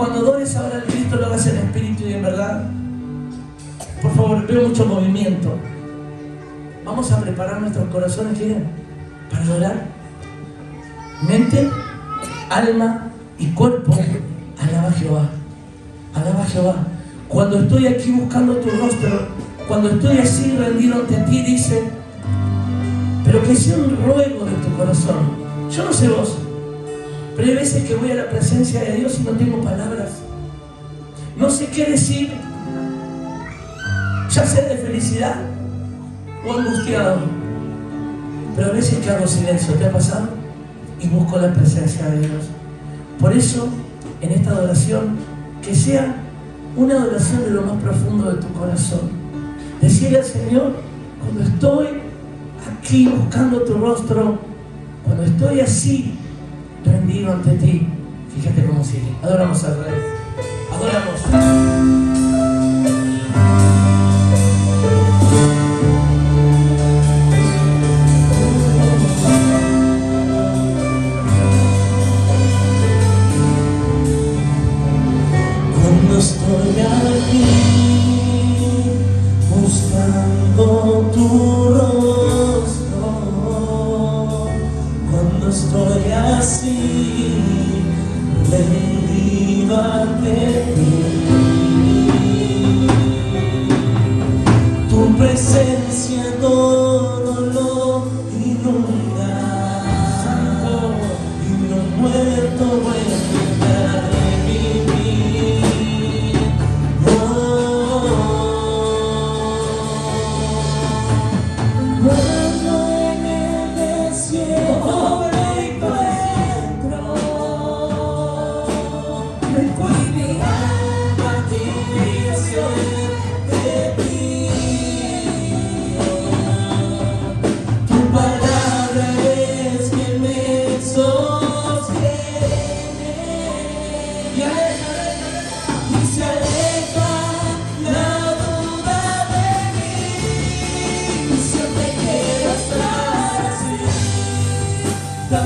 cuando adores ahora al Cristo lo hagas en espíritu y en verdad. Por favor, veo mucho movimiento. Vamos a preparar nuestros corazones, ¿quieren? Para adorar. Mente, alma y cuerpo. Alaba a Jehová. Alaba a Jehová. Cuando estoy aquí buscando tu rostro, cuando estoy así rendido ante ti, dice, pero que sea un ruego de tu corazón. Yo no sé vos, pero hay veces que voy a la presencia de Dios y no tengo palabras. No sé qué decir, ya sea de felicidad o angustiado. Pero a veces que hago silencio, ¿te ha pasado? Y busco la presencia de Dios. Por eso, en esta adoración, que sea una adoración de lo más profundo de tu corazón. Decirle al Señor, cuando estoy aquí buscando tu rostro, cuando estoy así, rendido ante ti, fíjate cómo sigue. Adoramos al Rey. Adoramos. Estoy aquí buscando tu rostro, cuando estoy así rendido ante ti, tu presencia todo lo inunda y lo muerto vuelve a revivir.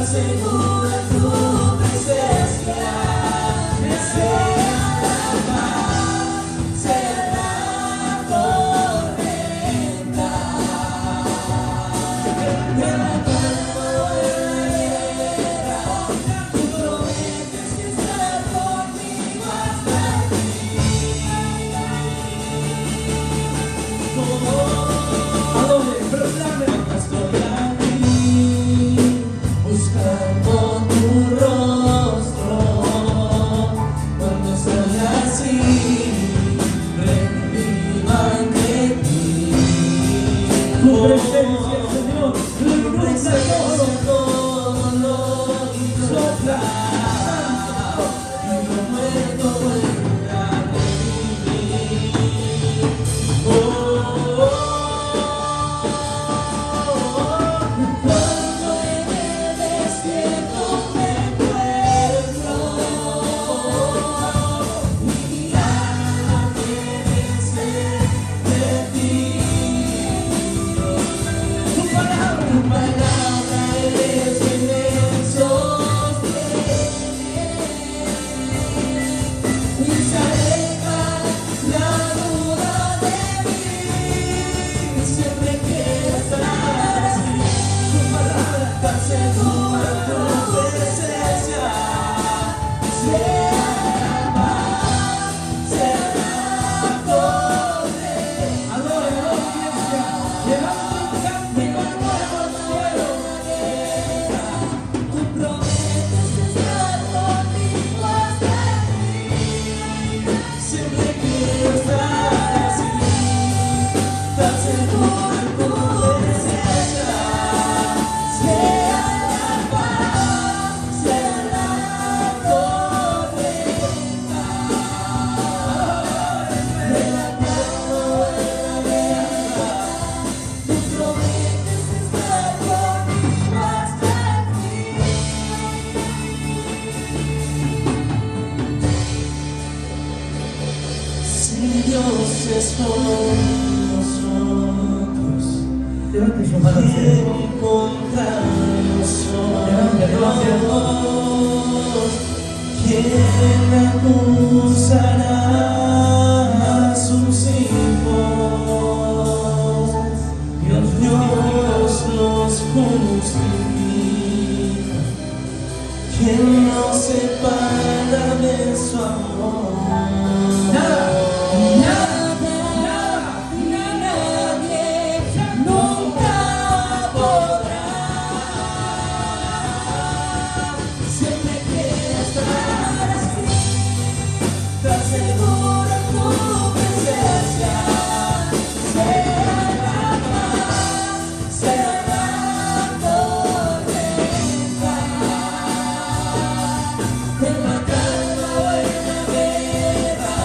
Segura tu presencia, sea la paz, sea la tormenta, de la calma o de la guerra, tú prometes que estás conmigo hasta el fin. Adore, proclame. Estoy aquí buscando tu rostro, cuando estoy así rendido ante ti. Tu presencia, Señor, Tu presencia todo lo inunda y lo muerto vuelve a revivir. Cuando en el desierto me encuentro, mi alma tiene sed de ti. Tu palabra es quien me sostiene y se aleja la duda de mí. Siempre quiero estar así, tu palabra tan segura, tu presencia, sea la paz, sea la tormenta. adore, iglesia. Levanta un cántico nuevo al cielo. Tú prometes estar conmigo hasta el fin. Siempre quiero estar así, tan seguro en tu presencia. Sea la paz, sea la tormenta, de la calma o de la guerra, tú prometes estar conmigo hasta el fin. Si Dios es por nosotros, Levante su mano al cielo. ¿quién contra Levante, levante. nosotros? ¿Quién acudirá? justifica, ¿quién nos separa de su amor? Nada, nada, Nadie nunca podrá. Siempre quiero estar así, tan seguro en tu presencia. Sea la paz, sea la tormenta, en la calma o en la guerra,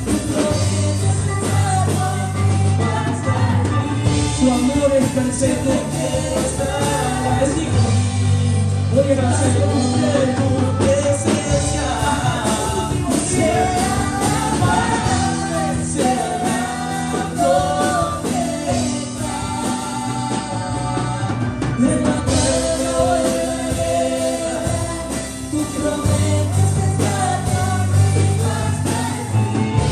tú prometes estar conmigo hasta el fin. su amor es perfecto. Quiero estar Es hijo. Voy a hacer con ustedes. en tu presencia. Sea la paz, sea la tormenta, en la calma o en la guerra, tú prometes estar conmigo hasta el fin.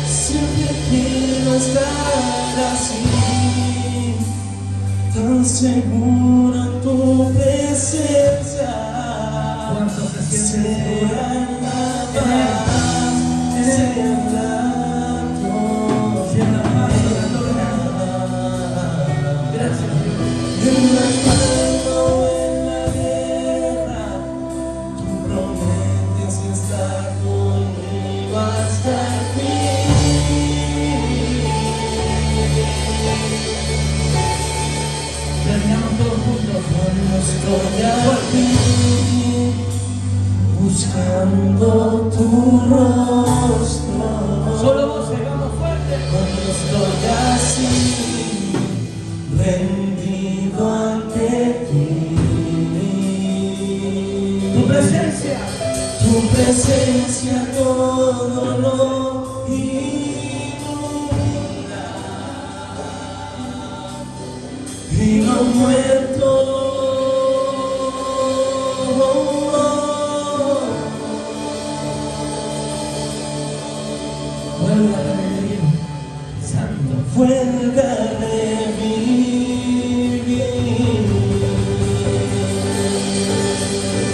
Siempre quiero estar así, tan seguro en tu presencia. ¿Cuánto se siente Sea seguro? la paz, sea la Sienta la mano de la tormenta. Gracias, Dios. En la calma o en la guerra, tú prometes estar conmigo hasta el fin. Terminamos todos juntos. Cuando estoy aquí, buscando tu rostro. Solo vos, vamos fuerte. Cuando estoy así, rendido ante ti. Tu presencia todo lo inunda. Y lo muerto. Vuelve a revivir. Santo. Vuelve a revivir.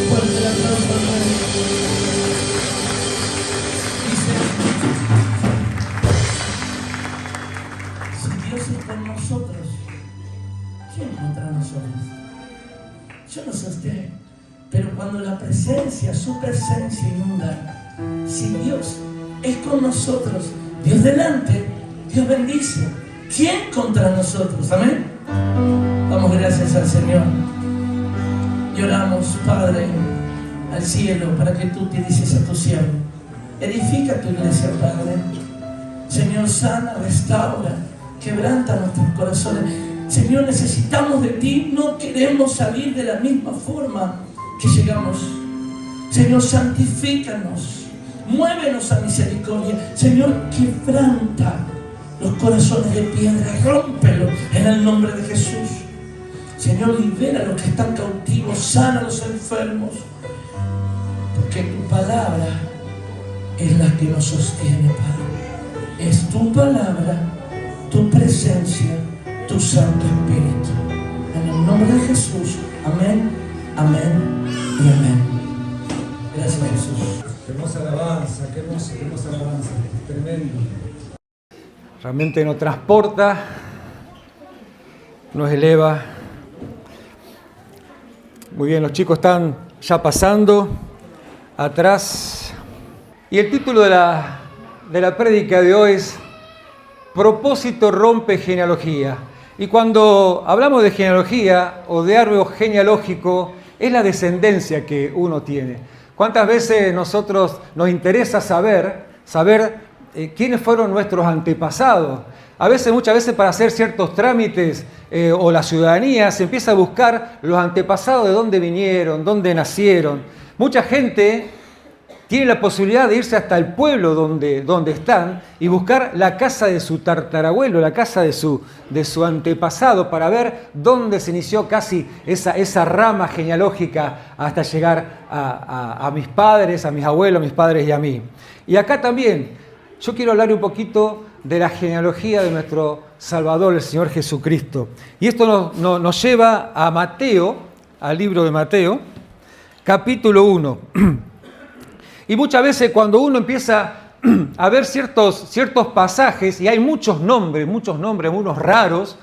Fuerte el aplauso al Rey. Dice, si Dios es con nosotros, ¿quién contra nosotros? Yo no sé usted, pero cuando la presencia, su presencia inunda, si Dios es con nosotros, Dios delante, Dios bendice. ¿Quién contra nosotros? Amén. Damos gracias al Señor. Y oramos, Padre, al cielo para que tú utilices a tu siervo. Edifica tu iglesia, Padre. Señor, sana, restaura, quebranta nuestros corazones. Señor, necesitamos de ti. No queremos salir de la misma forma que llegamos. Señor, santifícanos. Muévenos a misericordia. Señor, quebranta los corazones de piedra. Rómpelo en el nombre de Jesús. Señor, libera a los que están cautivos. Sana a los enfermos. Porque tu palabra es la que nos sostiene, Padre. Es tu palabra, tu presencia, tu Santo Espíritu. En el nombre de Jesús. Amén, amén y amén. Gracias, Jesús. Qué hermosa alabanza, qué hermosa alabanza, tremendo. Realmente nos transporta, nos eleva. Muy bien, los chicos están ya pasando atrás. Y el título de la prédica de hoy es Propósito rompe genealogía. Y cuando hablamos de genealogía o de árbol genealógico, es la descendencia que uno tiene. ¿Cuántas veces nosotros nos interesa saber quiénes fueron nuestros antepasados? Muchas veces para hacer ciertos trámites o la ciudadanía se empieza a buscar los antepasados de dónde vinieron, dónde nacieron. Mucha gente tiene la posibilidad de irse hasta el pueblo donde están y buscar la casa de su tatarabuelo, la casa de su antepasado para ver dónde se inició casi esa rama genealógica hasta llegar a mis padres, a mis abuelos, a mis padres y a mí. Y acá también yo quiero hablar un poquito de la genealogía de nuestro Salvador, el Señor Jesucristo. Y esto nos lleva a Mateo, al libro de Mateo, capítulo 1. Y muchas veces cuando uno empieza a ver ciertos pasajes, y hay muchos nombres, unos raros,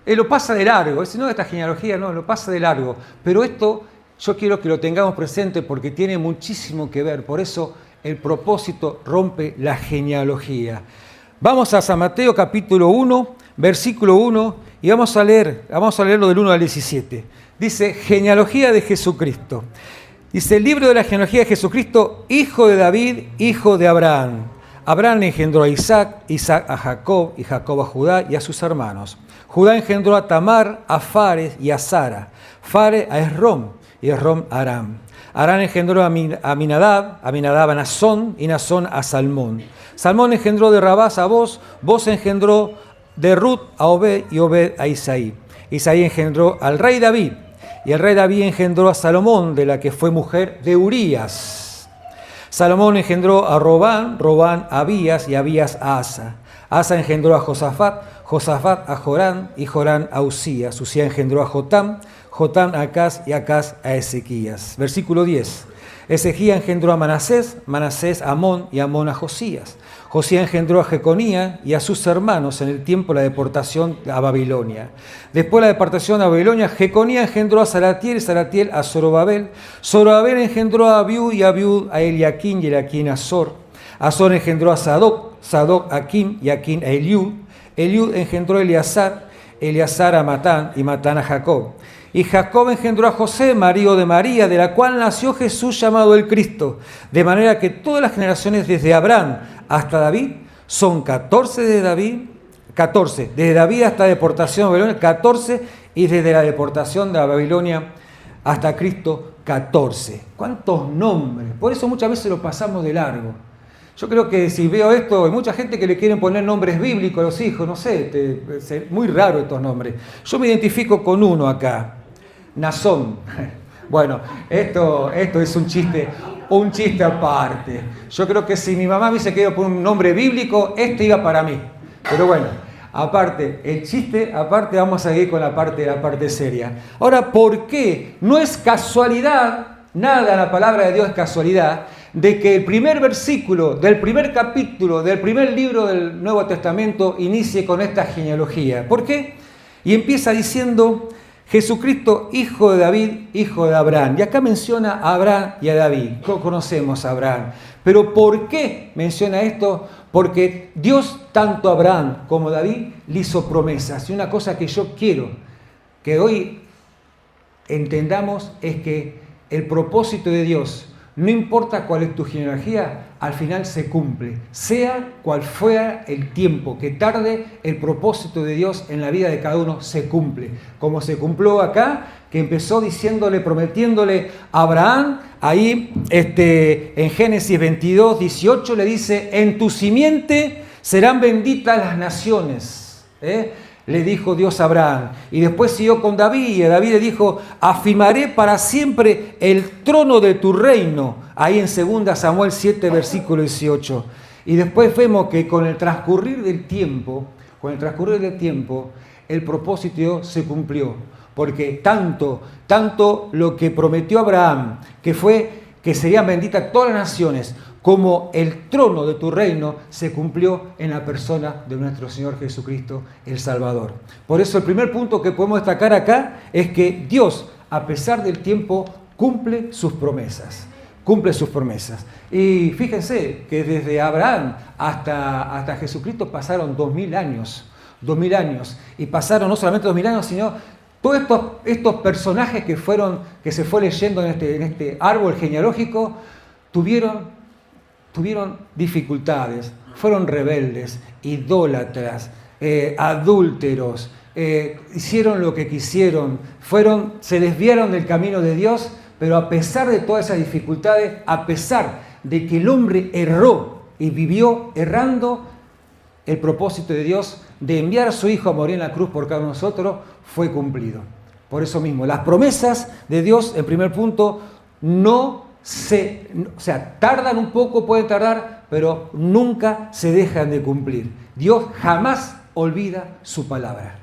lo pasa de largo. Si no, esta genealogía no, lo pasa de largo. Pero esto yo quiero que lo tengamos presente porque tiene muchísimo que ver. Por eso el propósito rompe la genealogía. Vamos a San Mateo capítulo 1, versículo 1, y vamos a leerlo del 1 al 17. Dice, genealogía de Jesucristo. Dice, el libro de la genealogía de Jesucristo, hijo de David, hijo de Abraham. Abraham engendró a Isaac, Isaac a Jacob, y Jacob a Judá y a sus hermanos. Judá engendró a Tamar, a Fares y a Sara. Fares a Esrom, y Esrom a Aram. Aram engendró a Aminadab, Aminadab a Nazón, y Nazón a Salmón. Salmón engendró de Rabás a Boz, Boz engendró de Ruth a Obed, y Obed a Isaí. Isaí engendró al rey David, y el rey David engendró a Salomón, de la que fue mujer de Urías. Salomón engendró a Robán, Robán a Abías, y Abías a Asa. Asa engendró a Josafat, Josafat a Jorán, y Jorán a Usías. Usías engendró a Jotam, Jotam a Acaz, y Acaz a Ezequías. Versículo 10. Ezequías engendró a Manasés, Manasés a Amón, y Amón a Josías. Josías engendró a Jeconía y a sus hermanos en el tiempo de la deportación a Babilonia. Después de la deportación a Babilonia, Jeconía engendró a Salatiel, Salatiel a Zorobabel. Zorobabel engendró a Abiud, y Abiud a Eliaquín, y Eliaquín a Azor. Azor engendró a Sadoc, Sadoc a Akim, y Akim a Eliud. Eliud engendró a Eleazar, Eleazar a Matán, y Matán a Jacob. Y Jacob engendró a José, marido de María, de la cual nació Jesús llamado el Cristo. De manera que todas las generaciones desde Abraham hasta David son 14 desde David hasta la deportación a Babilonia, 14, y desde la deportación de Babilonia hasta Cristo, 14. ¿Cuántos nombres? Por eso muchas veces lo pasamos de largo. Yo creo que si veo esto, hay mucha gente que le quieren poner nombres bíblicos a los hijos, no sé, es muy raro estos nombres. Yo me identifico con uno acá, Nazón. Bueno, esto es un chiste aparte. Yo creo que si mi mamá me hubiese querido poner un nombre bíblico, este iba para mí. Pero bueno, aparte, el chiste, aparte vamos a seguir con la parte seria. Ahora, ¿por qué? No es casualidad, nada, la palabra de Dios es casualidad, de que el primer versículo del primer capítulo del primer libro del Nuevo Testamento inicie con esta genealogía. ¿Por qué? Y empieza diciendo, Jesucristo, hijo de David, hijo de Abraham. Y acá menciona a Abraham y a David. Conocemos a Abraham. Pero ¿por qué menciona esto? Porque Dios, tanto a Abraham como a David, le hizo promesas. Y una cosa que yo quiero que hoy entendamos es que el propósito de Dios, no importa cuál es tu genealogía, al final se cumple. Sea cual fuera el tiempo que tarde, el propósito de Dios en la vida de cada uno se cumple. Como se cumplió acá, que empezó prometiéndole a Abraham, ahí en Génesis 22, 18, le dice, en tu simiente serán benditas las naciones. Le dijo Dios a Abraham. Y después siguió con David, y a David le dijo, afirmaré para siempre el trono de tu reino. Ahí en 2 Samuel 7, versículo 18. Y después vemos que con el transcurrir del tiempo, el propósito de Dios se cumplió. Porque tanto lo que prometió Abraham, que fue que serían benditas todas las naciones, como el trono de tu reino se cumplió en la persona de nuestro Señor Jesucristo, el Salvador. Por eso el primer punto que podemos destacar acá es que Dios, a pesar del tiempo, cumple sus promesas. Y fíjense que desde Abraham hasta Jesucristo pasaron 2000 años. Y pasaron no solamente 2000 años, sino todos estos personajes que se fue leyendo en este árbol genealógico, tuvieron dificultades, fueron rebeldes, idólatras, adúlteros, hicieron lo que quisieron, se desviaron del camino de Dios, pero a pesar de todas esas dificultades, a pesar de que el hombre erró y vivió errando, el propósito de Dios de enviar a su Hijo a morir en la cruz por cada uno de nosotros fue cumplido. Por eso mismo, las promesas de Dios, en primer punto, tardan un poco, pueden tardar, pero nunca se dejan de cumplir. Dios jamás olvida su palabra.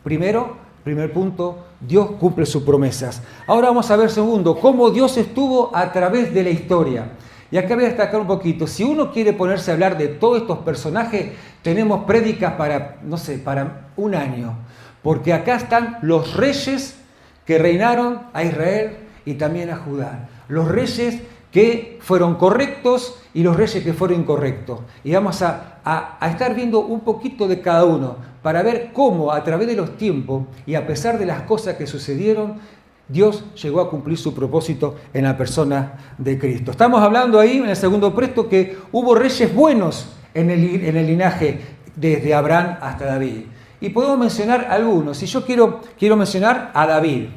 Primer punto, Dios cumple sus promesas. Ahora vamos a ver, segundo, cómo Dios estuvo a través de la historia. Y acá voy a destacar un poquito. Si uno quiere ponerse a hablar de todos estos personajes, tenemos prédicas para, no sé, para un año. Porque acá están los reyes que reinaron a Israel y también a Judá. Los reyes que fueron correctos y los reyes que fueron incorrectos. Y vamos a estar viendo un poquito de cada uno para ver cómo a través de los tiempos y a pesar de las cosas que sucedieron, Dios llegó a cumplir su propósito en la persona de Cristo. Estamos hablando ahí en el segundo presto que hubo reyes buenos en el linaje desde Abraham hasta David. Y podemos mencionar algunos. Y yo quiero mencionar a David.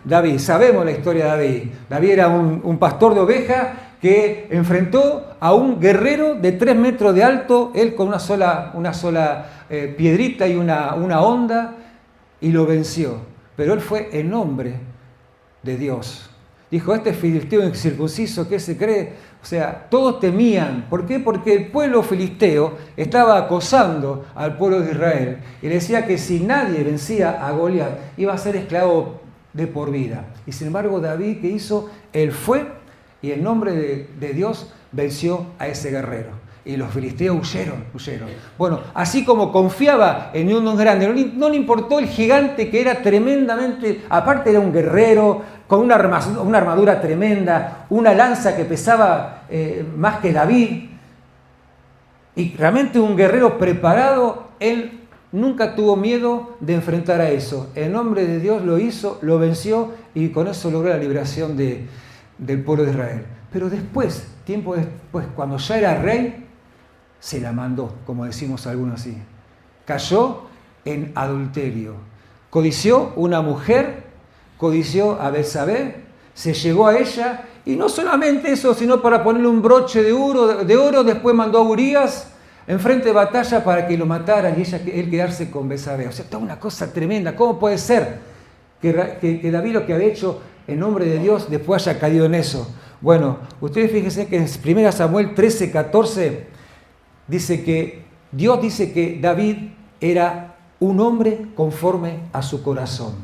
David, sabemos la historia de David. David era un pastor de ovejas que enfrentó a un guerrero de 3 metros de alto, él con una sola piedrita y una honda, y lo venció. Pero él fue en nombre de Dios. Dijo, este filisteo incircunciso, ¿qué se cree? O sea, todos temían. ¿Por qué? Porque el pueblo filisteo estaba acosando al pueblo de Israel y le decía que si nadie vencía a Goliat, iba a ser esclavo de por vida. Y sin embargo, David, ¿qué hizo? Él fue y en nombre de Dios venció a ese guerrero. Y los filisteos huyeron. Bueno, así como confiaba en un grande, no le importó el gigante que era tremendamente, aparte era un guerrero, con una armadura tremenda, una lanza que pesaba más que David, y realmente un guerrero preparado. Él nunca tuvo miedo de enfrentar a eso. En nombre de Dios lo hizo, lo venció, y con eso logró la liberación del pueblo de Israel. Pero después, tiempo después, cuando ya era rey, se la mandó, como decimos algunos así. Cayó en adulterio. Codició una mujer, codició a Betsabé, se llegó a ella, y no solamente eso, sino para ponerle un broche de oro, después mandó a Urías enfrente de batalla para que lo matara y él quedarse con Betsabé. O sea, toda una cosa tremenda. ¿Cómo puede ser que David, lo que había hecho en nombre de Dios, después haya caído en eso? Bueno, ustedes fíjense que en 1 Samuel 13:14 dice que Dios dice que David era un hombre conforme a su corazón.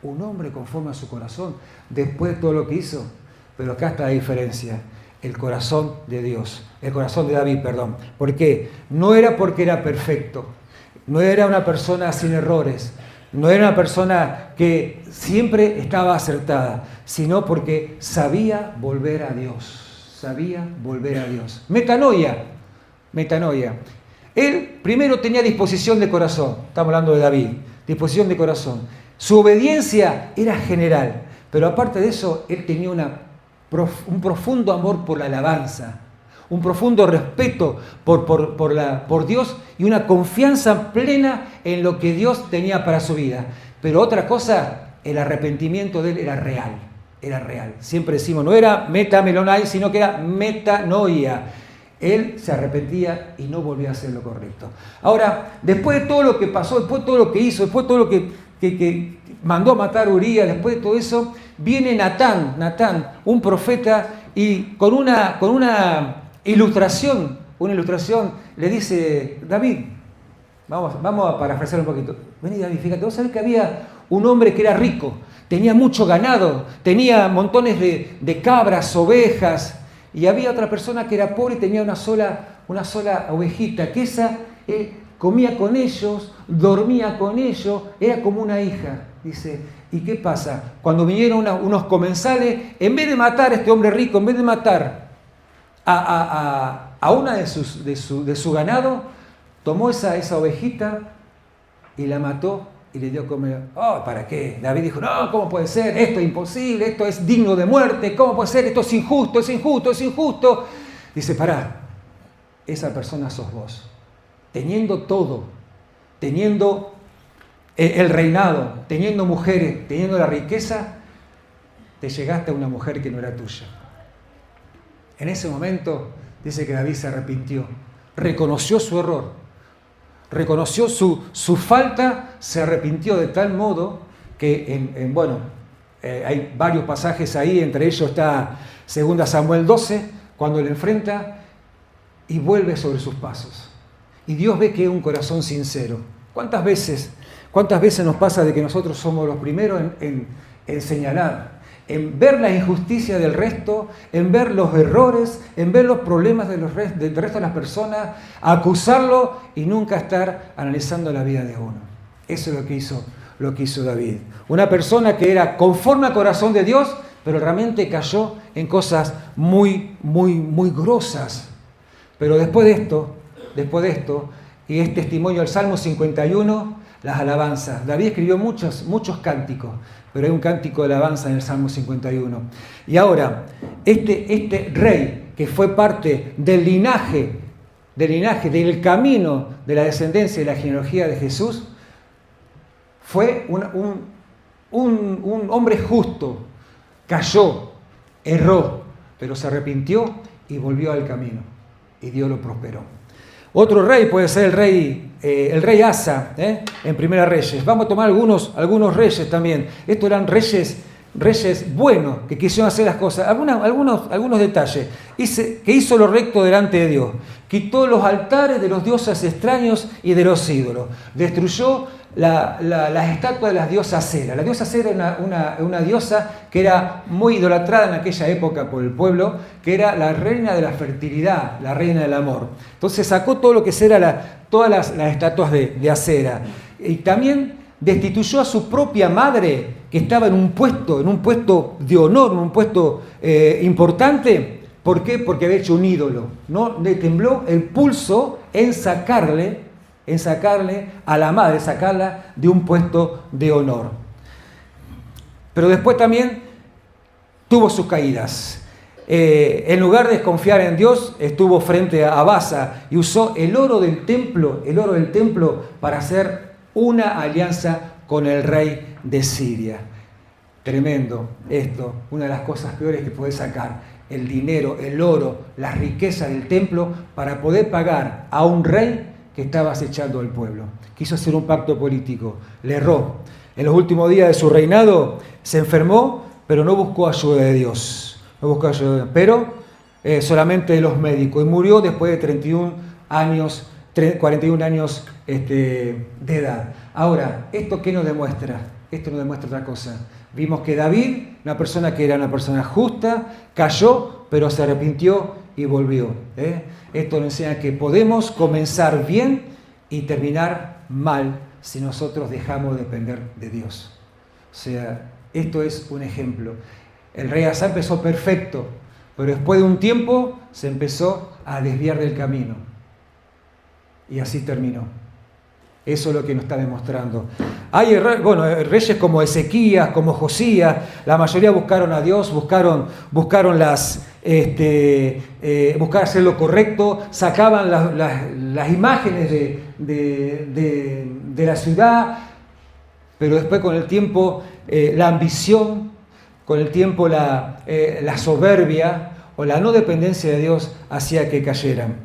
Un hombre conforme a su corazón, después de todo lo que hizo. Pero acá está la diferencia. El corazón de Dios, el corazón de David, perdón. ¿Por qué? No era porque era perfecto, no era una persona sin errores, no era una persona que siempre estaba acertada, sino porque sabía volver a Dios, Metanoia. Él primero tenía disposición de corazón, estamos hablando de David, disposición de corazón. Su obediencia era general, pero aparte de eso, él tenía un profundo amor por la alabanza, un profundo respeto por Dios y una confianza plena en lo que Dios tenía para su vida. Pero otra cosa, el arrepentimiento de él era real. Siempre decimos, no era metamelonai, sino que era metanoia. Él se arrepentía y no volvía a hacer lo correcto. Ahora, después de todo lo que pasó, después de todo lo que hizo, después de todo lo que mandó a matar a Urías, después de todo eso, viene Natán, un profeta, y con una ilustración, le dice, David, vamos a parafrasear un poquito. Vení, David, fíjate, vos sabés que había un hombre que era rico, tenía mucho ganado, tenía montones de cabras, ovejas, y había otra persona que era pobre y tenía una sola ovejita, que esa comía con ellos, dormía con ellos, era como una hija. Dice, ¿y qué pasa? Cuando vinieron unos comensales, en vez de matar a este hombre rico, en vez de matar a una de su ganado, tomó esa ovejita y la mató y le dio a comer. Oh, ¿para qué? David dijo, no, ¿cómo puede ser? Esto es imposible, esto es digno de muerte, ¿cómo puede ser? Esto es injusto. Dice, pará, esa persona sos vos. Teniendo todo, teniendo el reinado, teniendo mujeres, teniendo la riqueza, te llegaste a una mujer que no era tuya. En ese momento dice que David se arrepintió, reconoció su error, reconoció su falta, se arrepintió de tal modo que, hay varios pasajes ahí, entre ellos está 2 Samuel 12, cuando le enfrenta, y vuelve sobre sus pasos. Y Dios ve que es un corazón sincero. ¿Cuántas veces nos pasa de que nosotros somos los primeros en señalar, en ver la injusticia del resto, en ver los errores, en ver los problemas del resto de las personas, acusarlo y nunca estar analizando la vida de uno? Eso es lo que hizo David. Una persona que era conforme al corazón de Dios, pero realmente cayó en cosas muy, muy, muy grosas. Pero después de esto, y es testimonio del Salmo 51, las alabanzas. David escribió muchos cánticos, pero hay un cántico de alabanza en el Salmo 51. Y ahora, este rey que fue parte del linaje, del camino de la descendencia y la genealogía de Jesús, fue un hombre justo. Cayó, erró, pero se arrepintió y volvió al camino. Y Dios lo prosperó. Otro rey puede ser el rey Asa, en Primera Reyes. Vamos a tomar algunos reyes también. Estos eran reyes buenos, que quisieron hacer las cosas. Algunos detalles. Que hizo lo recto delante de Dios. Quitó los altares de los dioses extraños y de los ídolos. Destruyó las estatuas de las diosas Cera. La diosa Cera era una diosa que era muy idolatrada en aquella época por el pueblo, que era la reina de la fertilidad, la reina del amor. Entonces sacó todo lo que era todas las estatuas de Acera. Y también destituyó a su propia madre, que estaba en un puesto de honor, en un puesto importante. ¿Por qué? Porque había hecho un ídolo. No le tembló el pulso en sacarle a la madre, sacarla de un puesto de honor. Pero después también tuvo sus caídas. En lugar de confiar en Dios, estuvo frente a Baasa y usó el oro del templo para hacer una alianza con el rey de Siria. Tremendo esto, una de las cosas peores que puede sacar. El dinero, el oro, las riquezas del templo para poder pagar a un rey que estaba acechando al pueblo. Quiso hacer un pacto político, le erró. En los últimos días de su reinado se enfermó, pero no buscó ayuda de Dios. Pero solamente de los médicos. Y murió después de 41 años de edad. Ahora, ¿esto qué nos demuestra? Esto nos demuestra otra cosa. Vimos que David, una persona que era una persona justa, cayó, pero se arrepintió y volvió. Esto nos enseña que podemos comenzar bien y terminar mal si nosotros dejamos de depender de Dios. O sea, esto es un ejemplo. El rey Asa empezó perfecto, pero después de un tiempo se empezó a desviar del camino. Y así terminó. Eso es lo que nos está demostrando. Hay reyes como Ezequías, como Josías, la mayoría buscaron a Dios, buscaron buscar hacer lo correcto, sacaban las imágenes de la ciudad, pero después con el tiempo la ambición, con el tiempo la soberbia o la no dependencia de Dios hacía que cayeran.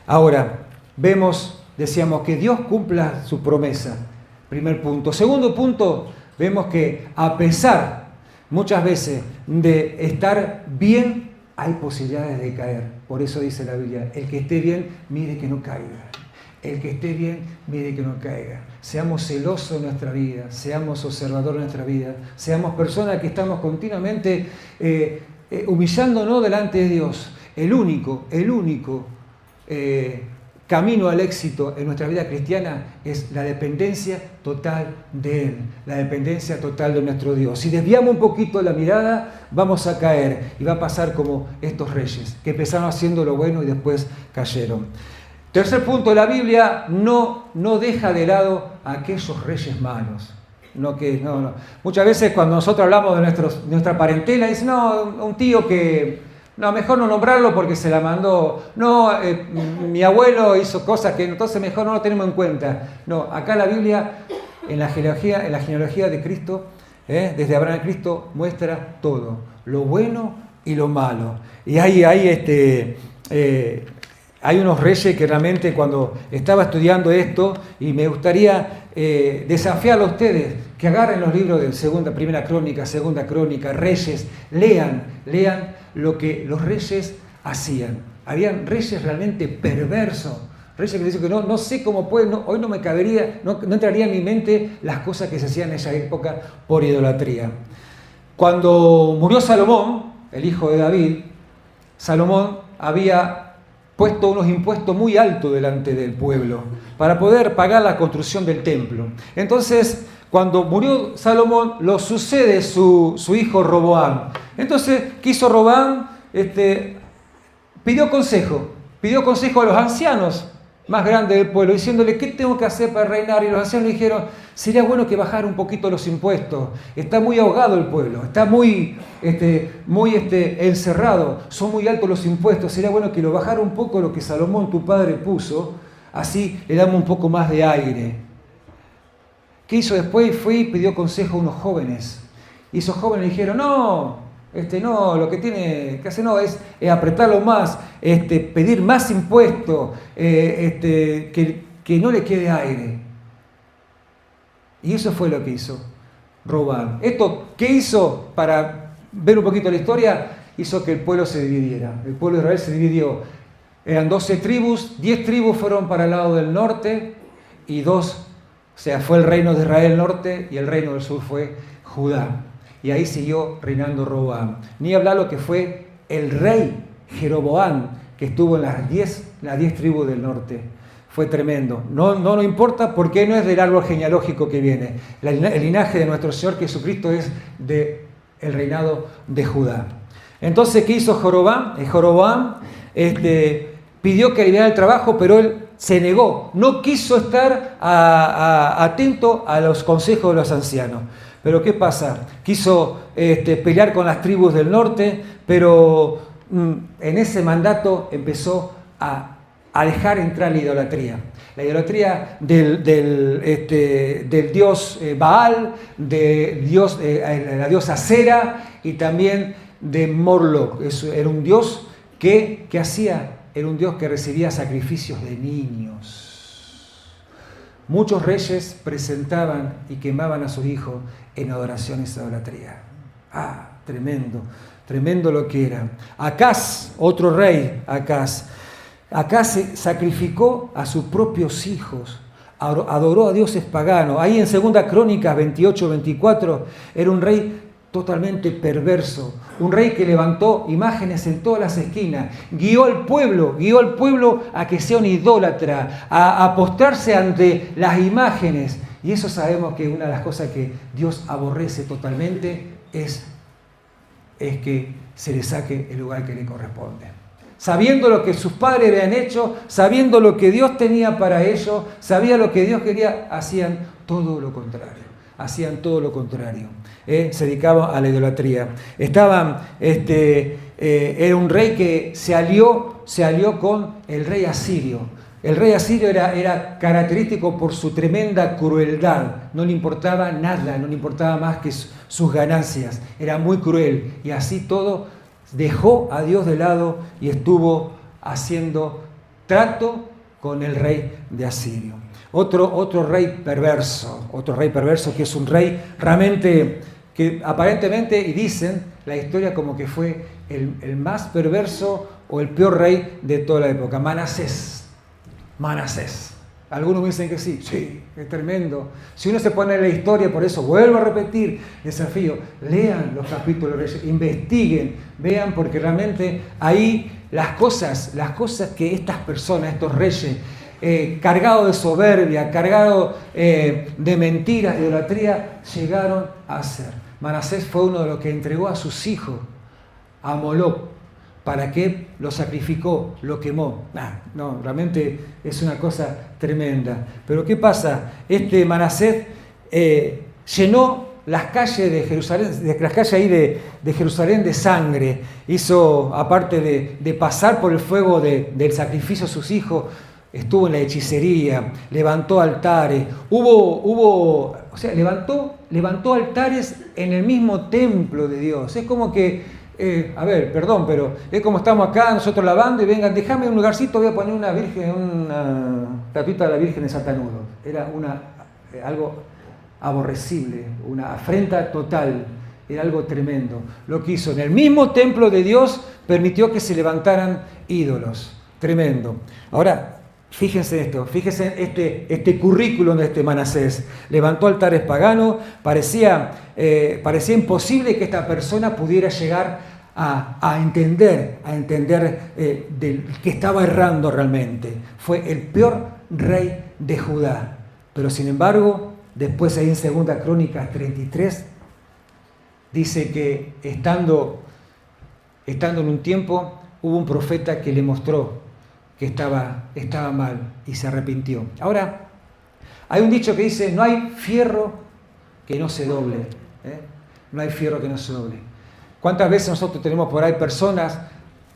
Ahora, decíamos que Dios cumpla su promesa. Primer punto. Segundo punto, vemos que a pesar muchas veces de estar bien, hay posibilidades de caer. Por eso dice la Biblia, el que esté bien, mire que no caiga. El que esté bien, mire que no caiga. Seamos celosos en nuestra vida, seamos observadores en nuestra vida, seamos personas que estamos continuamente humillándonos delante de Dios. El único camino al éxito en nuestra vida cristiana es la dependencia total de Él, la dependencia total de nuestro Dios. Si desviamos un poquito la mirada, vamos a caer y va a pasar como estos reyes, que empezaron haciendo lo bueno y después cayeron. Tercer punto, la Biblia no deja de lado a aquellos reyes malos. No. Muchas veces cuando nosotros hablamos de nuestra parentela, dicen, un tío que... No, mejor no nombrarlo porque se la mandó. Mi abuelo hizo cosas que entonces mejor no lo tenemos en cuenta. No, acá la Biblia, en la genealogía de Cristo, desde Abraham a Cristo, muestra todo, lo bueno y lo malo. Y hay unos reyes que realmente cuando estaba estudiando esto, y me gustaría desafiarlo a ustedes, que agarren los libros de Primera Crónica, Segunda Crónica, Reyes, lean lo que los reyes hacían. Habían reyes realmente perversos. Reyes que dicen que no sé cómo pueden, hoy no me cabería, no entraría en mi mente las cosas que se hacían en esa época por idolatría. Cuando murió Salomón, el hijo de David, Salomón había puesto unos impuestos muy altos delante del pueblo para poder pagar la construcción del templo. Entonces, cuando murió Salomón, lo sucede su hijo Roboam. Entonces, ¿qué hizo Roboam? Pidió consejo a los ancianos más grandes del pueblo, diciéndole, ¿qué tengo que hacer para reinar? Y los ancianos le dijeron, sería bueno que bajara un poquito los impuestos. Está muy ahogado el pueblo, está muy encerrado, son muy altos los impuestos. Sería bueno que lo bajara un poco lo que Salomón, tu padre, puso, así le damos un poco más de aire. ¿Qué hizo después? Fue y pidió consejo a unos jóvenes. Y esos jóvenes le dijeron, no, lo que tiene que hacer es apretarlo más, pedir más impuestos, que no le quede aire. Y eso fue lo que hizo Roboam. ¿Esto qué hizo? Para ver un poquito la historia, hizo que el pueblo se dividiera. El pueblo de Israel se dividió. Eran 12 tribus, 10 tribus fueron para el lado del norte y 2, fue el reino de Israel norte y el reino del sur fue Judá. Y ahí siguió reinando Roboam. Ni hablar lo que fue el rey Jeroboam, que estuvo en las 10 tribus del norte. Fue tremendo. No importa porque no es del árbol genealógico que viene. El linaje de nuestro Señor Jesucristo es del reinado de Judá. Entonces, ¿qué hizo Jeroboam? Jeroboam pidió que aliviara el trabajo, pero él se negó. No quiso estar atento a los consejos de los ancianos. Pero ¿qué pasa? Quiso pelear con las tribus del norte, pero en ese mandato empezó a dejar entrar la idolatría. La idolatría del dios Baal, la diosa Sera y también de Morlock. Era un dios que hacía, era un dios que recibía sacrificios de niños. Muchos reyes presentaban y quemaban a sus hijos en adoraciones a idolatría. Tremendo lo que era. Acaz, otro rey, Acaz se sacrificó a sus propios hijos, adoró a dioses paganos. Ahí en 2 Crónicas 28-24 era un rey totalmente perverso, un rey que levantó imágenes en todas las esquinas, guió al pueblo a que sea un idólatra, a postrarse ante las imágenes. Y eso sabemos que una de las cosas que Dios aborrece totalmente es que se le saque el lugar que le corresponde. Sabiendo lo que sus padres habían hecho, sabiendo lo que Dios tenía para ellos, sabía lo que Dios quería, hacían todo lo contrario. Se dedicaban a la idolatría. Era un rey que se alió con el rey asirio. El rey asirio era característico por su tremenda crueldad. No le importaba nada, no le importaba más que sus ganancias. Era muy cruel y así todo dejó a Dios de lado y estuvo haciendo trato con el rey de Asirio. Otro rey perverso que es un rey realmente que aparentemente, y dicen la historia como que fue el más perverso o el peor rey de toda la época, Manasés. Algunos me dicen que sí, es tremendo. Si uno se pone en la historia, por eso vuelvo a repetir, desafío, lean los capítulos de Reyes, investiguen, vean, porque realmente ahí las cosas que estas personas, estos reyes, cargados de soberbia, cargados de mentiras, de idolatría, llegaron a hacer. Manasés fue uno de los que entregó a sus hijos a Moloc. ¿Para qué? Lo sacrificó, lo quemó. Realmente es una cosa tremenda. Pero ¿qué pasa? Manasés llenó las calles de Jerusalén, las calles ahí de Jerusalén de sangre. Hizo, aparte de pasar por el fuego del sacrificio a sus hijos, estuvo en la hechicería, levantó altares, levantó altares en el mismo templo de Dios. Es como que pero es como estamos acá nosotros lavando y vengan, déjame un lugarcito, voy a poner una estatuita de la Virgen de Santanudo. Era algo aborrecible, una afrenta total. era algo tremendo. Lo que hizo en el mismo templo de Dios, permitió que se levantaran ídolos. Tremendo. Ahora, fíjense esto, fíjense este currículum de este Manasés. Levantó altares paganos, parecía imposible que esta persona pudiera llegar a entender del que estaba errando realmente. Fue el peor rey de Judá. Pero sin embargo, después ahí en 2 Crónicas 33, dice que estando en un tiempo, hubo un profeta que le mostró que estaba mal y se arrepintió. Ahora, hay un dicho que dice, no hay fierro que no se doble. No hay fierro que no se doble. ¿Cuántas veces nosotros tenemos por ahí personas,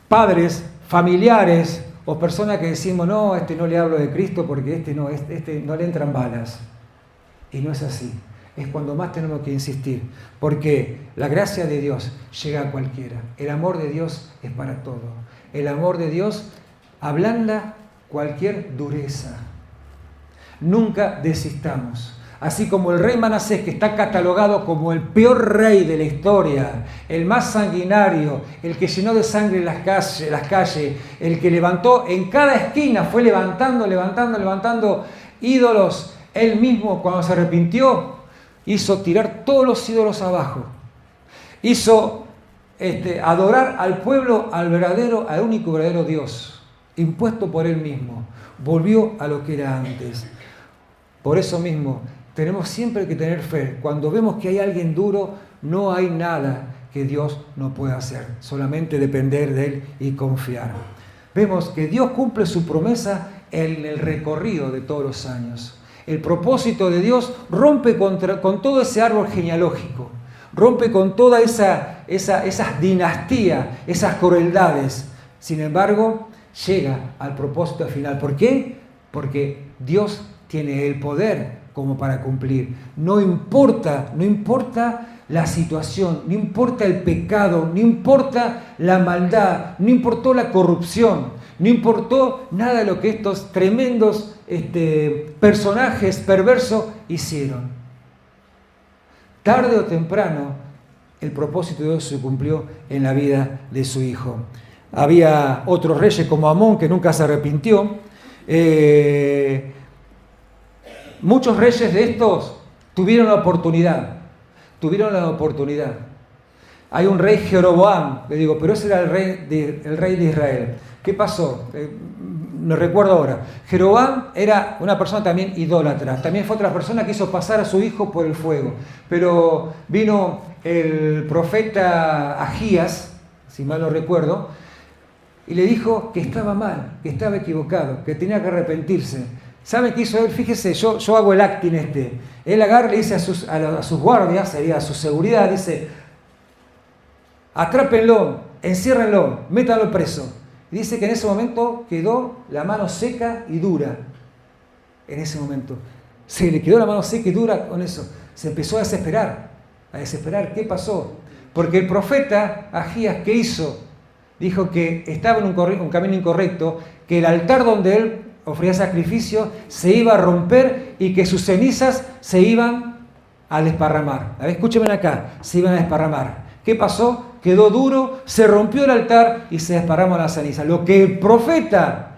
padres, familiares, o personas que decimos, no, a este no le hablo de Cristo porque este no le entran balas? Y no es así. Es cuando más tenemos que insistir, porque la gracia de Dios llega a cualquiera. El amor de Dios es para todo. El amor de Dios ablanda cualquier dureza. Nunca desistamos. Así como el rey Manasés, que está catalogado como el peor rey de la historia, el más sanguinario, el que llenó de sangre las calles, el que levantó en cada esquina, fue levantando ídolos. Él mismo, cuando se arrepintió, hizo tirar todos los ídolos abajo. Hizo adorar al pueblo, al único verdadero Dios, impuesto por él mismo. Volvió a lo que era antes. Por eso mismo, tenemos siempre que tener fe. Cuando vemos que hay alguien duro, no hay nada que Dios no pueda hacer. Solamente depender de Él y confiar. Vemos que Dios cumple su promesa en el recorrido de todos los años. El propósito de Dios rompe con todo ese árbol genealógico, rompe con toda esas dinastías, esas crueldades. Sin embargo, llega al propósito final. ¿Por qué? Porque Dios tiene el poder como para cumplir. No importa la situación, no importa el pecado, no importa la maldad, no importó la corrupción, no importó nada de lo que estos tremendos personajes perversos hicieron. Tarde o temprano, el propósito de Dios se cumplió en la vida de su Hijo. Había otros reyes como Amón, que nunca se arrepintió. Muchos reyes de estos tuvieron la oportunidad. Hay un rey Jeroboam, le digo, pero ese era el rey de Israel. ¿Qué pasó? No recuerdo ahora. Jeroboam era una persona también idólatra. También fue otra persona que hizo pasar a su hijo por el fuego. Pero vino el profeta Ahías, si mal no recuerdo, y le dijo que estaba mal, que estaba equivocado, que tenía que arrepentirse. ¿Saben qué hizo él? Fíjese, yo hago el acting Él agarra, le dice a sus guardias, sería a su seguridad, dice, atrápenlo, enciérrenlo, métanlo preso. Y dice que en ese momento quedó la mano seca y dura. En ese momento. Se le quedó la mano seca y dura con eso. Se empezó a desesperar. ¿Qué pasó? Porque el profeta Ahías, ¿qué hizo? Dijo que estaba en un camino incorrecto, que el altar donde él ofrecía sacrificio se iba a romper y que sus cenizas se iban a desparramar. A ver, escúchenme acá, se iban a desparramar. ¿Qué pasó? Quedó duro, se rompió el altar y se desparramó la ceniza. Lo que el profeta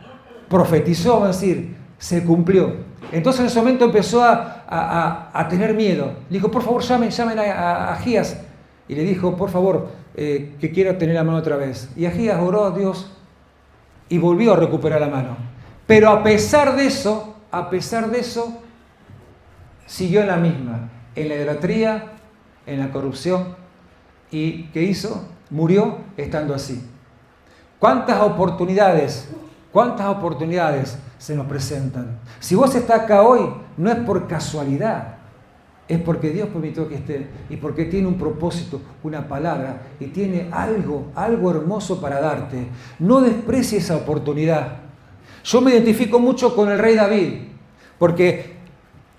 profetizó, vamos a decir, se cumplió. Entonces en ese momento empezó a tener miedo. Le dijo, por favor, llamen a Ahías. Y le dijo, por favor, que quiero tener la mano otra vez. Y Ahías oró a Dios y volvió a recuperar la mano. Pero a pesar de eso, siguió en la misma, en la idolatría, en la corrupción. ¿Y qué hizo? Murió estando así. ¿Cuántas oportunidades se nos presentan? Si vos estás acá hoy, no es por casualidad, es porque Dios permitió que esté y porque tiene un propósito, una palabra y tiene algo hermoso para darte. No desprecies esa oportunidad. Yo me identifico mucho con el rey David, porque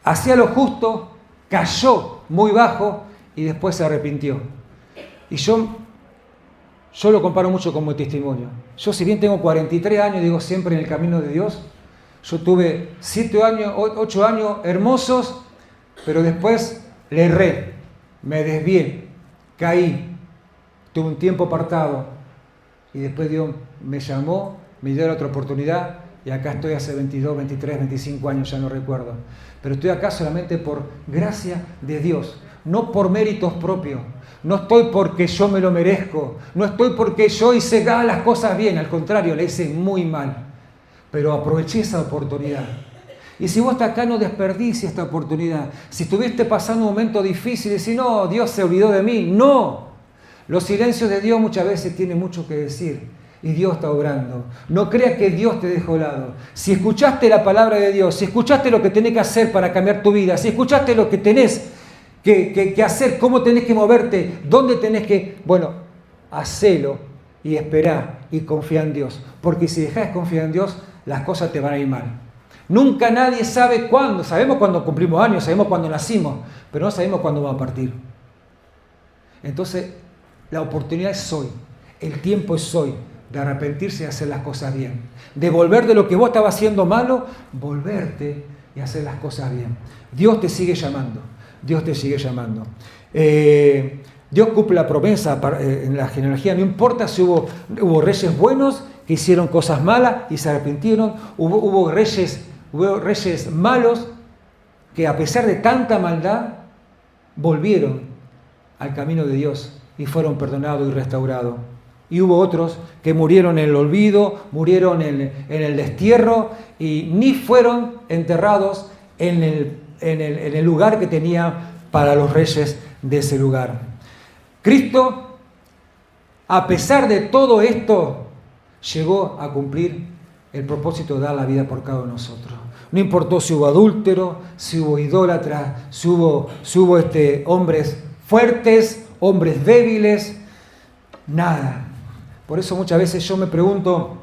hacía lo justo, cayó muy bajo y después se arrepintió. Y yo lo comparo mucho con mi testimonio. Yo, si bien tengo 43 años, digo siempre en el camino de Dios, yo tuve 8 años hermosos, pero después le erré, me desvié. caí, tuve un tiempo apartado y después Dios me llamó, me dio la otra oportunidad y acá estoy hace 22, 23, 25 años, ya no recuerdo. Pero estoy acá solamente por gracia de Dios, no por méritos propios. No estoy porque yo me lo merezco, no estoy porque yo hice las cosas bien, al contrario, le hice muy mal. Pero aproveché esa oportunidad. Y si vos estás acá, no desperdicies esta oportunidad. Si estuviste pasando un momento difícil y decís, no, Dios se olvidó de mí, no. Los silencios de Dios muchas veces tienen mucho que decir y Dios está obrando. No creas que Dios te dejó de lado. Si escuchaste la palabra de Dios, si escuchaste lo que tenés que hacer para cambiar tu vida, si escuchaste lo que tenés que hacer, cómo tenés que moverte, dónde tenés que... Bueno, hacelo y esperá y confía en Dios. Porque si dejás de confiar en Dios, las cosas te van a ir mal. Nunca nadie sabe cuándo. Sabemos cuándo cumplimos años, sabemos cuándo nacimos, pero no sabemos cuándo vamos a partir. Entonces, la oportunidad es hoy. El tiempo es hoy de arrepentirse y hacer las cosas bien. De volver de lo que vos estabas haciendo malo, volverte y hacer las cosas bien. Dios te sigue llamando. Dios te sigue llamando. Dios cumple la promesa en la genealogía. No importa si hubo reyes buenos que hicieron cosas malas y se arrepintieron. Hubo reyes malos que a pesar de tanta maldad volvieron al camino de Dios y fueron perdonados y restaurados. Y hubo otros que murieron en el olvido, murieron en el destierro y ni fueron enterrados en el lugar que tenía para los reyes de ese lugar. Cristo, a pesar de todo esto, llegó a cumplir el propósito de dar la vida por cada uno de nosotros. No importó si hubo adúltero, si hubo idólatras, si hubo hombres fuertes, hombres débiles, nada. Por eso muchas veces yo me pregunto,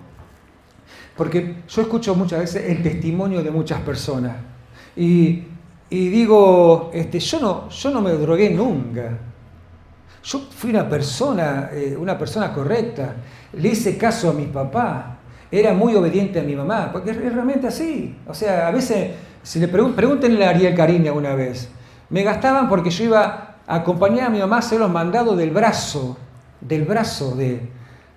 porque yo escucho muchas veces el testimonio de muchas personas y digo, yo no me drogué nunca. Yo fui una persona correcta, le hice caso a mi papá, era muy obediente a mi mamá, porque es realmente así. O sea, a veces, si le pregúntenle a Ariel Cariña una vez, me gastaban porque yo iba a acompañar a mi mamá a hacer los mandados del brazo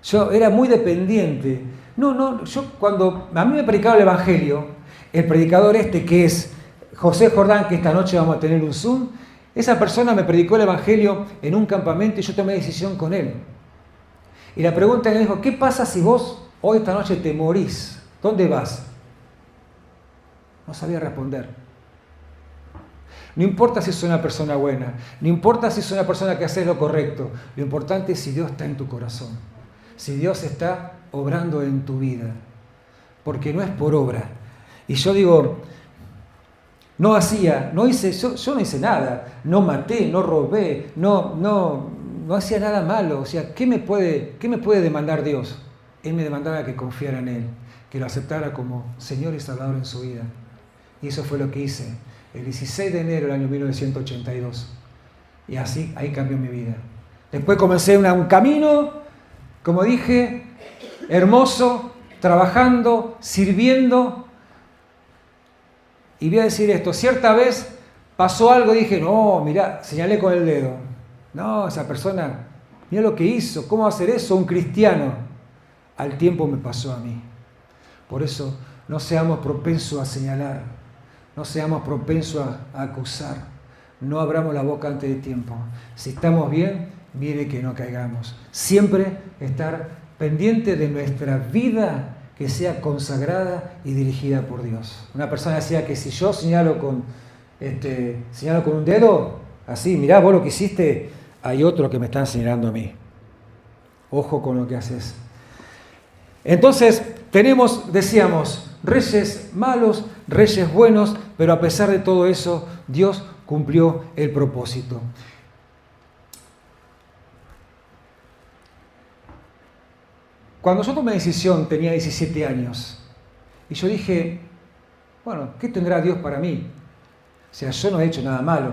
yo era muy dependiente. Yo cuando a mí me predicaba el Evangelio, el predicador que es José Jordán, que esta noche vamos a tener un Zoom, esa persona me predicó el Evangelio en un campamento y yo tomé decisión con él. Y la pregunta me dijo, ¿qué pasa si vos hoy esta noche te morís? ¿Dónde vas? No sabía responder. No importa si soy una persona buena, no importa si soy una persona que hace lo correcto, lo importante es si Dios está en tu corazón, si Dios está obrando en tu vida, porque no es por obra. Y yo digo, yo no hice nada, no maté, no robé, no hacía nada malo. O sea, ¿qué me puede demandar Dios? Él me demandaba que confiara en Él, que lo aceptara como Señor y Salvador en su vida. Y eso fue lo que hice el 16 de enero del año 1982. Y así, ahí cambió mi vida. Después comencé un camino, como dije, hermoso, trabajando, sirviendo. Y voy a decir esto, cierta vez pasó algo y dije, no, mirá, señalé con el dedo. No, esa persona, mira lo que hizo, ¿cómo va a hacer eso un cristiano? Al tiempo me pasó a mí. Por eso no seamos propensos a señalar, no seamos propensos a acusar, no abramos la boca antes de tiempo. Si estamos bien, mire que no caigamos. Siempre estar pendiente de nuestra vida que sea consagrada y dirigida por Dios. Una persona decía que si yo señalo con un dedo, así, mirá vos lo que hiciste, hay otro que me están señalando a mí. Ojo con lo que haces. Entonces, decíamos, reyes malos, reyes buenos, pero a pesar de todo eso, Dios cumplió el propósito. Cuando yo tomé decisión tenía 17 años y yo dije, bueno, ¿qué tendrá Dios para mí? O sea, yo no he hecho nada malo.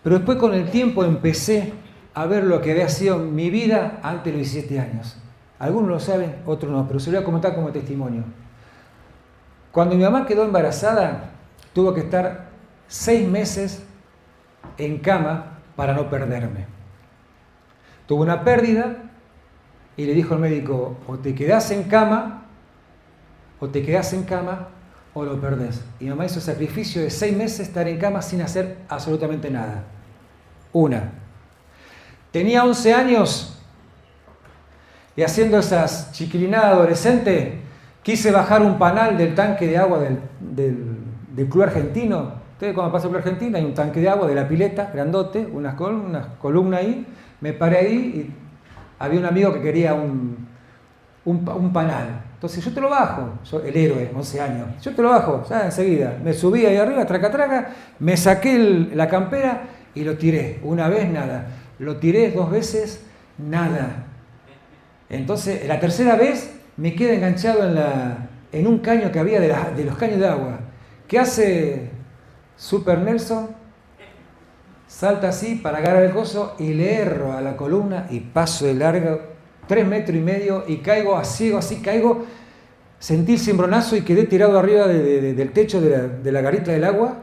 Pero después con el tiempo empecé a ver lo que había sido mi vida antes de los 17 años. Algunos lo saben, otros no, pero se lo voy a comentar como testimonio. Cuando mi mamá quedó embarazada, tuvo que estar 6 meses en cama para no perderme. tuvo una pérdida y le dijo al médico, o te quedás en cama, o lo perdés. Y mi mamá hizo el sacrificio de 6 meses estar en cama sin hacer absolutamente nada. Tenía 11 años y haciendo esas chiquilinadas adolescentes, quise bajar un panal del tanque de agua del club argentino. Ustedes cuando pasan por Argentina hay un tanque de agua de la pileta, grandote, unas columnas ahí. Me paré ahí y había un amigo que quería un panal. Entonces yo te lo bajo, el héroe, 11 años. Yo te lo bajo, ya enseguida. Me subí ahí arriba, traca, me saqué la campera y lo tiré. Una vez, nada. Lo tiré 2 veces, nada. Entonces, la tercera vez me quedé enganchado en un caño que había de los caños de agua. ¿Qué hace Super Nelson? Salta así para agarrar el coso y le erro a la columna y paso de largo 3,5 metros y caigo así, caigo, sentí el cimbronazo y quedé tirado arriba del techo de la garita del agua.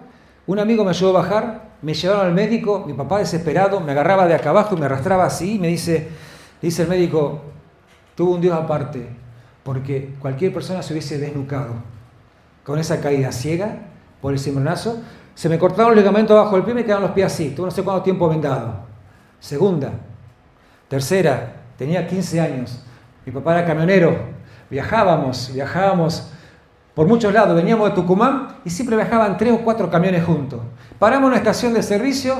Un amigo me ayudó a bajar, me llevaron al médico, mi papá desesperado me agarraba de acá abajo y me arrastraba así y me dice el médico, tuvo un Dios aparte, porque cualquier persona se hubiese desnucado con esa caída ciega por el cimbronazo. Se me cortaron los ligamentos abajo del pie y me quedaron los pies así. Tuve no sé cuánto tiempo vendado. Segunda. Tercera. Tenía 15 años. Mi papá era camionero. Viajábamos por muchos lados. Veníamos de Tucumán y siempre viajaban 3 o 4 camiones juntos. Paramos en una estación de servicio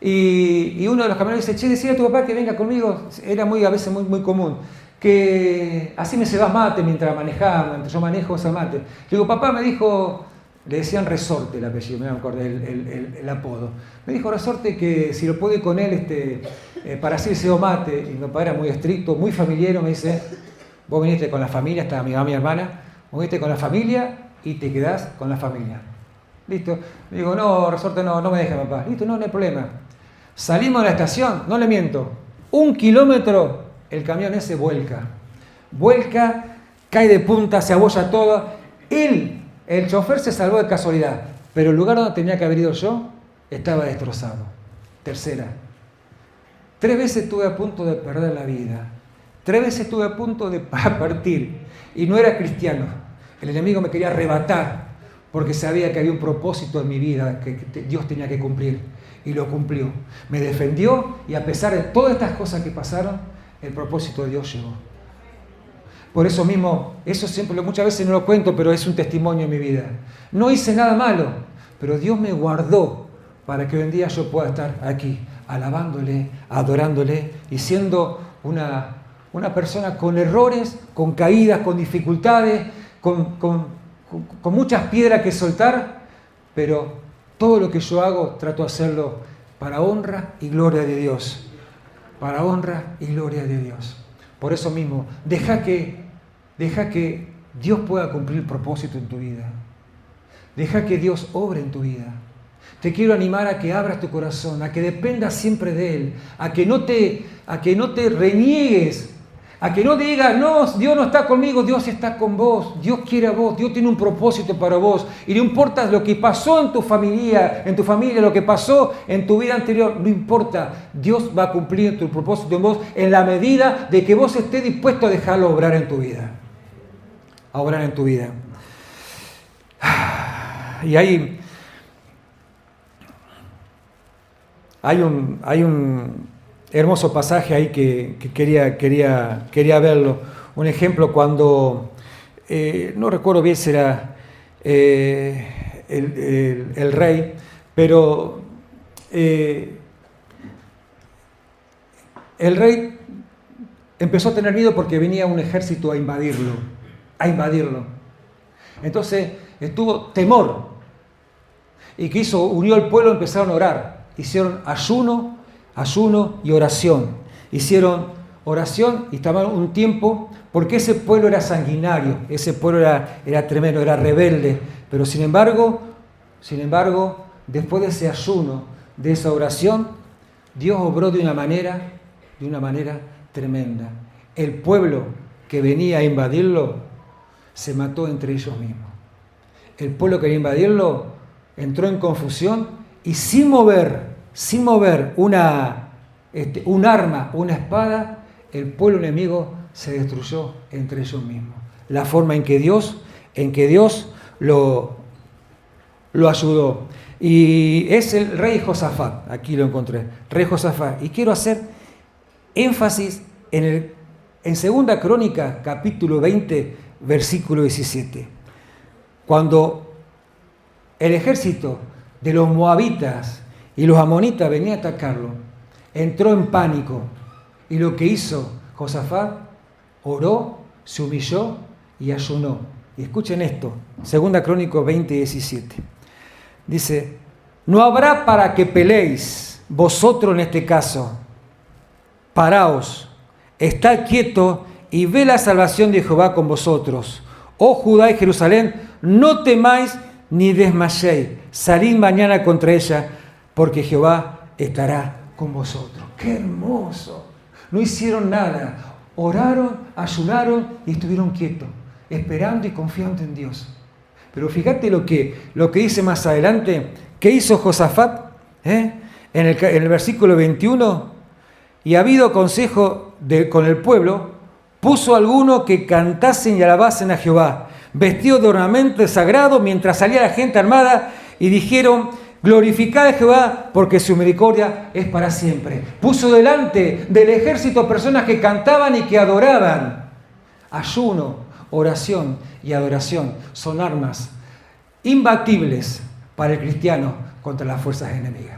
y uno de los camioneros dice, che, decile a tu papá que venga conmigo. Era a veces muy común. Que así me cebas mate mientras manejaba, mientras yo manejo ese mate. Le digo, papá me dijo... Le decían Resorte el apellido, me acuerdo el apodo. Me dijo Resorte que si lo puedo ir con él para así el cebo mate. Y mi papá era muy estricto, muy familiero. Me dice, vos viniste con la familia, estaba mi mamá, mi hermana. Vos viniste con la familia y te quedás con la familia. Listo. Me digo, no, Resorte no me deja papá. Listo, no hay problema. Salimos de la estación, no le miento. 1 kilómetro, el camión ese vuelca, cae de punta, se abolla todo. El chofer se salvó de casualidad, pero el lugar donde tenía que haber ido yo estaba destrozado. Tercera. 3 veces estuve a punto de perder la vida. 3 veces estuve a punto de partir. Y no era cristiano. El enemigo me quería arrebatar porque sabía que había un propósito en mi vida que Dios tenía que cumplir. Y lo cumplió. Me defendió y a pesar de todas estas cosas que pasaron, el propósito de Dios llegó. Por eso mismo, eso siempre, muchas veces no lo cuento, pero es un testimonio en mi vida. No hice nada malo, pero Dios me guardó para que hoy en día yo pueda estar aquí, alabándole, adorándole y siendo una persona con errores, con caídas, con dificultades, con muchas piedras que soltar, pero todo lo que yo hago trato de hacerlo para honra y gloria de Dios. Para honra y gloria de Dios. Por eso mismo, deja que Dios pueda cumplir el propósito en tu vida. Deja que Dios obre en tu vida. Te quiero animar a que abras tu corazón, a que dependas siempre de Él, a que no te reniegues, a que no digas, no, Dios no está conmigo, Dios está con vos, Dios quiere a vos, Dios tiene un propósito para vos. Y no importa lo que pasó en tu familia, lo que pasó en tu vida anterior, no importa, Dios va a cumplir tu propósito en vos en la medida de que vos estés dispuesto a dejarlo obrar en tu vida. A obrar en tu vida. Y hay un hermoso pasaje ahí que quería verlo. Un ejemplo cuando, no recuerdo bien si era el rey, pero el rey empezó a tener miedo porque venía un ejército a invadirlo. Entonces estuvo temor. ¿Y qué hizo? Unió al pueblo, empezaron a orar. Hicieron ayuno y oración. Hicieron oración y estaban un tiempo, porque ese pueblo era sanguinario, ese pueblo era tremendo, era rebelde. Pero sin embargo, después de ese ayuno, de esa oración, Dios obró de una manera tremenda. El pueblo que venía a invadirlo se mató entre ellos mismos. El pueblo que quería invadirlo entró en confusión y sin mover un arma, una espada, el pueblo enemigo se destruyó entre ellos mismos. La forma en que Dios lo ayudó. Y es el rey Josafat, aquí lo encontré, rey Josafat. Y quiero hacer énfasis en 2 Crónica, capítulo 20, versículo 17. Cuando el ejército de los moabitas y los amonitas venía a atacarlo, entró en pánico. Y lo que hizo Josafat, oró, se humilló y ayunó. Y escuchen esto, 2 Crónicas 20, 17. Dice, no habrá para que peleéis vosotros en este caso. Paraos, estad quieto y ve la salvación de Jehová con vosotros. Oh Judá y Jerusalén, no temáis ni desmayéis. Salid mañana contra ella, porque Jehová estará con vosotros. ¡Qué hermoso! No hicieron nada. Oraron, ayunaron y estuvieron quietos, esperando y confiando en Dios. Pero fíjate lo que dice más adelante. ¿Qué hizo Josafat? En el versículo 21. Y habido consejo con el pueblo, puso a algunos que cantasen y alabasen a Jehová, vestidos de ornamento sagrado, mientras salía la gente armada, y dijeron, glorificad a Jehová, porque su misericordia es para siempre. Puso delante del ejército personas que cantaban y que adoraban. Ayuno, oración y adoración son armas imbatibles para el cristiano contra las fuerzas enemigas.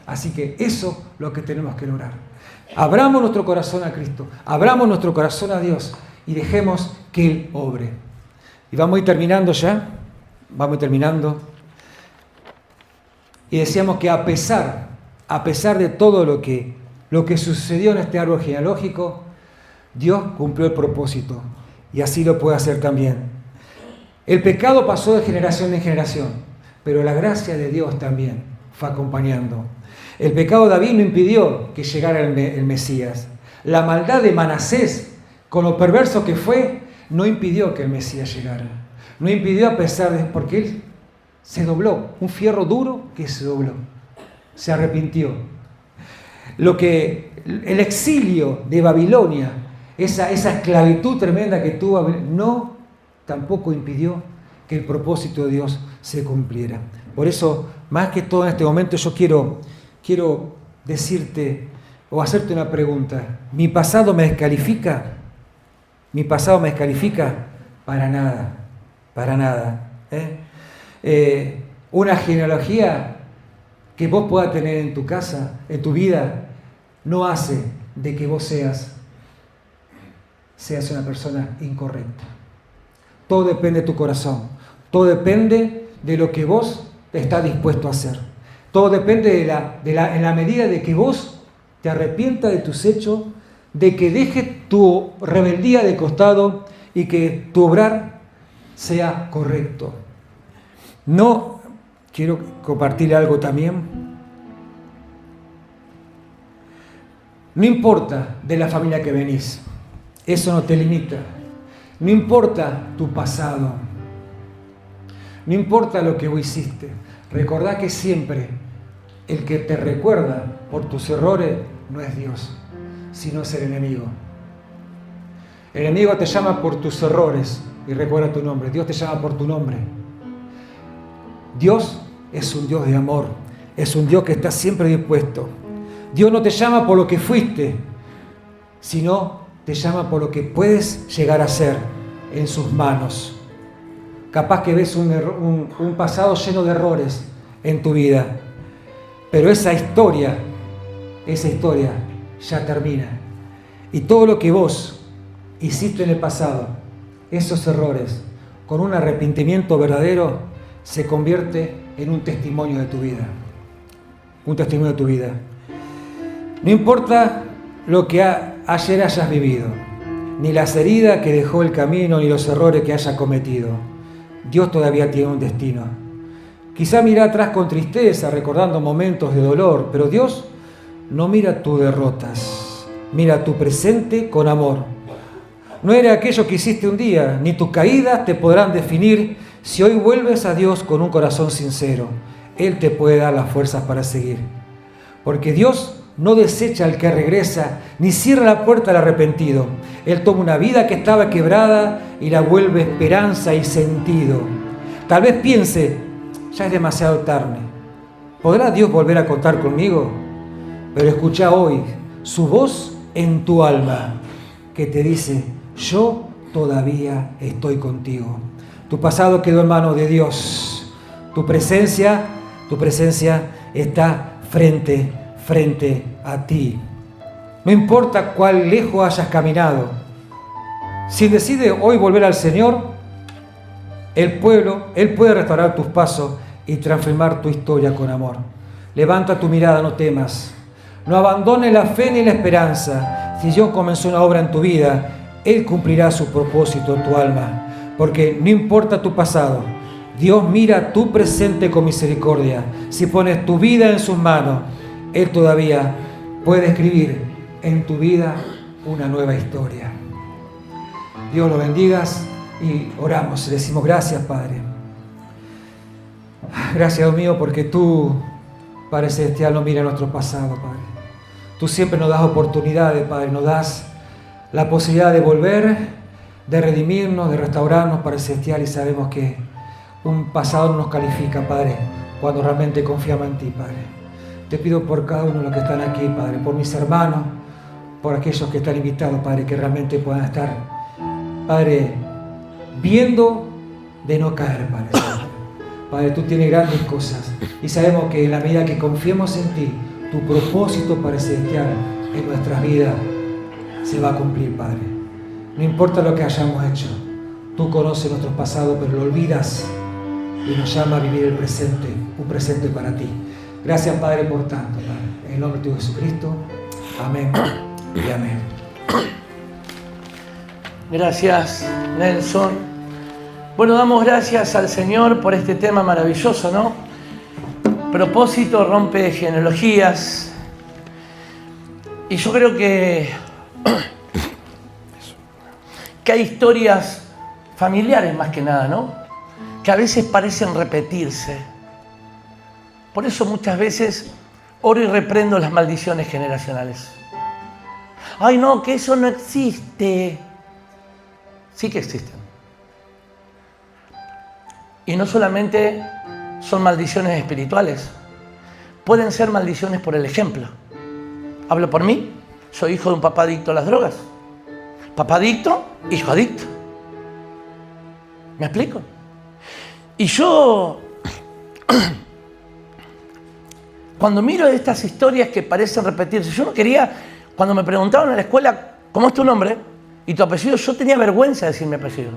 Así que eso es lo que tenemos que lograr. Abramos nuestro corazón a Cristo, abramos nuestro corazón a Dios y dejemos que Él obre. Y vamos a ir terminando ya, Y decíamos que a pesar de todo lo que sucedió en este árbol genealógico, Dios cumplió el propósito y así lo puede hacer también. El pecado pasó de generación en generación, pero la gracia de Dios también fue acompañando. El pecado de David no impidió que llegara el Mesías. La maldad de Manasés, con lo perverso que fue, no impidió que el Mesías llegara. No impidió porque él se dobló, un fierro duro que se dobló, se arrepintió. El exilio de Babilonia, esa esclavitud tremenda que tuvo, tampoco impidió que el propósito de Dios se cumpliera. Por eso, más que todo en este momento, yo quiero decirte o hacerte una pregunta. ¿Mi pasado me descalifica? ¿Mi pasado me descalifica? Para nada, para nada. Una genealogía que vos puedas tener en tu casa, en tu vida, no hace de que vos seas una persona incorrecta. Todo depende de tu corazón. Todo depende de lo que vos estás dispuesto a hacer. Todo depende en la medida de que vos te arrepientas de tus hechos, de que dejes tu rebeldía de costado y que tu obrar sea correcto. No, quiero compartir algo también. No importa de la familia que venís, eso no te limita. No importa tu pasado, no importa lo que vos hiciste. Recordá que siempre el que te recuerda por tus errores no es Dios, sino es el enemigo. El enemigo te llama por tus errores y recuerda tu nombre. Dios te llama por tu nombre. Dios es un Dios de amor, es un Dios que está siempre dispuesto. Dios no te llama por lo que fuiste, sino te llama por lo que puedes llegar a ser en sus manos. Capaz que ves un pasado lleno de errores en tu vida, pero esa historia ya termina. Y todo lo que vos hiciste en el pasado, esos errores, con un arrepentimiento verdadero, se convierte en un testimonio de tu vida. Un testimonio de tu vida. No importa lo que ayer hayas vivido, ni las heridas que dejó el camino, ni los errores que hayas cometido. Dios todavía tiene un destino. Quizá mira atrás con tristeza, recordando momentos de dolor, pero Dios no mira tus derrotas, mira tu presente con amor. No eres aquello que hiciste un día, ni tus caídas te podrán definir si hoy vuelves a Dios con un corazón sincero. Él te puede dar las fuerzas para seguir. Porque Dios no desecha al que regresa, ni cierra la puerta al arrepentido. Él toma una vida que estaba quebrada y la vuelve esperanza y sentido. Tal vez piense, ya es demasiado tarde. ¿Podrá Dios volver a contar conmigo? Pero escucha hoy su voz en tu alma, que te dice, yo todavía estoy contigo. Tu pasado quedó en manos de Dios. Tu presencia está frente a ti. No importa cuán lejos hayas caminado. Si decides hoy volver al Señor, Él puede restaurar tus pasos y transformar tu historia con amor. Levanta tu mirada, no temas. No abandones la fe ni la esperanza. Si Dios comenzó una obra en tu vida, Él cumplirá su propósito en tu alma. Porque no importa tu pasado, Dios mira tu presente con misericordia. Si pones tu vida en sus manos, Él todavía puede escribir en tu vida una nueva historia. Dios lo bendigas y oramos. Le decimos gracias, Padre. Gracias, Dios mío, porque tú, Padre Celestial, no miras nuestro pasado, Padre. Tú siempre nos das oportunidades, Padre. Nos das la posibilidad de volver, de redimirnos, de restaurarnos, Padre Celestial. Y sabemos que un pasado no nos califica, Padre, cuando realmente confiamos en ti, Padre. Te pido por cada uno de los que están aquí, Padre, por mis hermanos, por aquellos que están invitados, Padre, que realmente puedan estar, Padre, viendo de no caer, Padre. Padre, tú tienes grandes cosas y sabemos que en la medida que confiemos en ti, tu propósito, Padre Celestial, en nuestras vidas se va a cumplir, Padre. No importa lo que hayamos hecho, tú conoces nuestros pasados, pero lo olvidas y nos llama a vivir el presente, un presente para ti. Gracias, Padre, por tanto, Padre. En el nombre de Jesucristo. Amén y amén. Gracias, Nelson. Bueno, damos gracias al Señor por este tema maravilloso, ¿no? Propósito rompe genealogías. Y yo creo que hay historias familiares más que nada, ¿no? Que a veces parecen repetirse. Por eso muchas veces oro y reprendo las maldiciones generacionales. Ay, no, que eso no existe. Sí que existen. Y no solamente son maldiciones espirituales, pueden ser maldiciones por el ejemplo. Hablo por mí, soy hijo de un papá adicto a las drogas. Papá adicto, hijo adicto. ¿Me explico? Y yo, cuando miro estas historias que parecen repetirse, yo no quería, cuando me preguntaban en la escuela, ¿cómo es tu nombre? Y tu apellido, yo tenía vergüenza de decir mi apellido.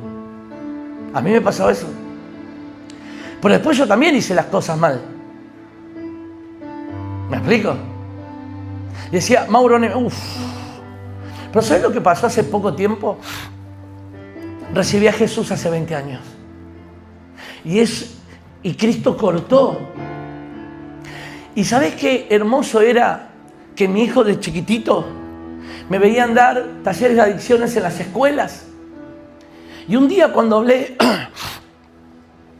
A mí me pasaba eso. Pero después yo también hice las cosas mal. ¿Me explico? Y decía, Mauro, uff. Pero ¿sabes lo que pasó hace poco tiempo? Recibí a Jesús hace 20 años. Y Cristo cortó. ¿Y sabes qué hermoso era que mi hijo de chiquitito me veían dar talleres de adicciones en las escuelas? Y un día cuando hablé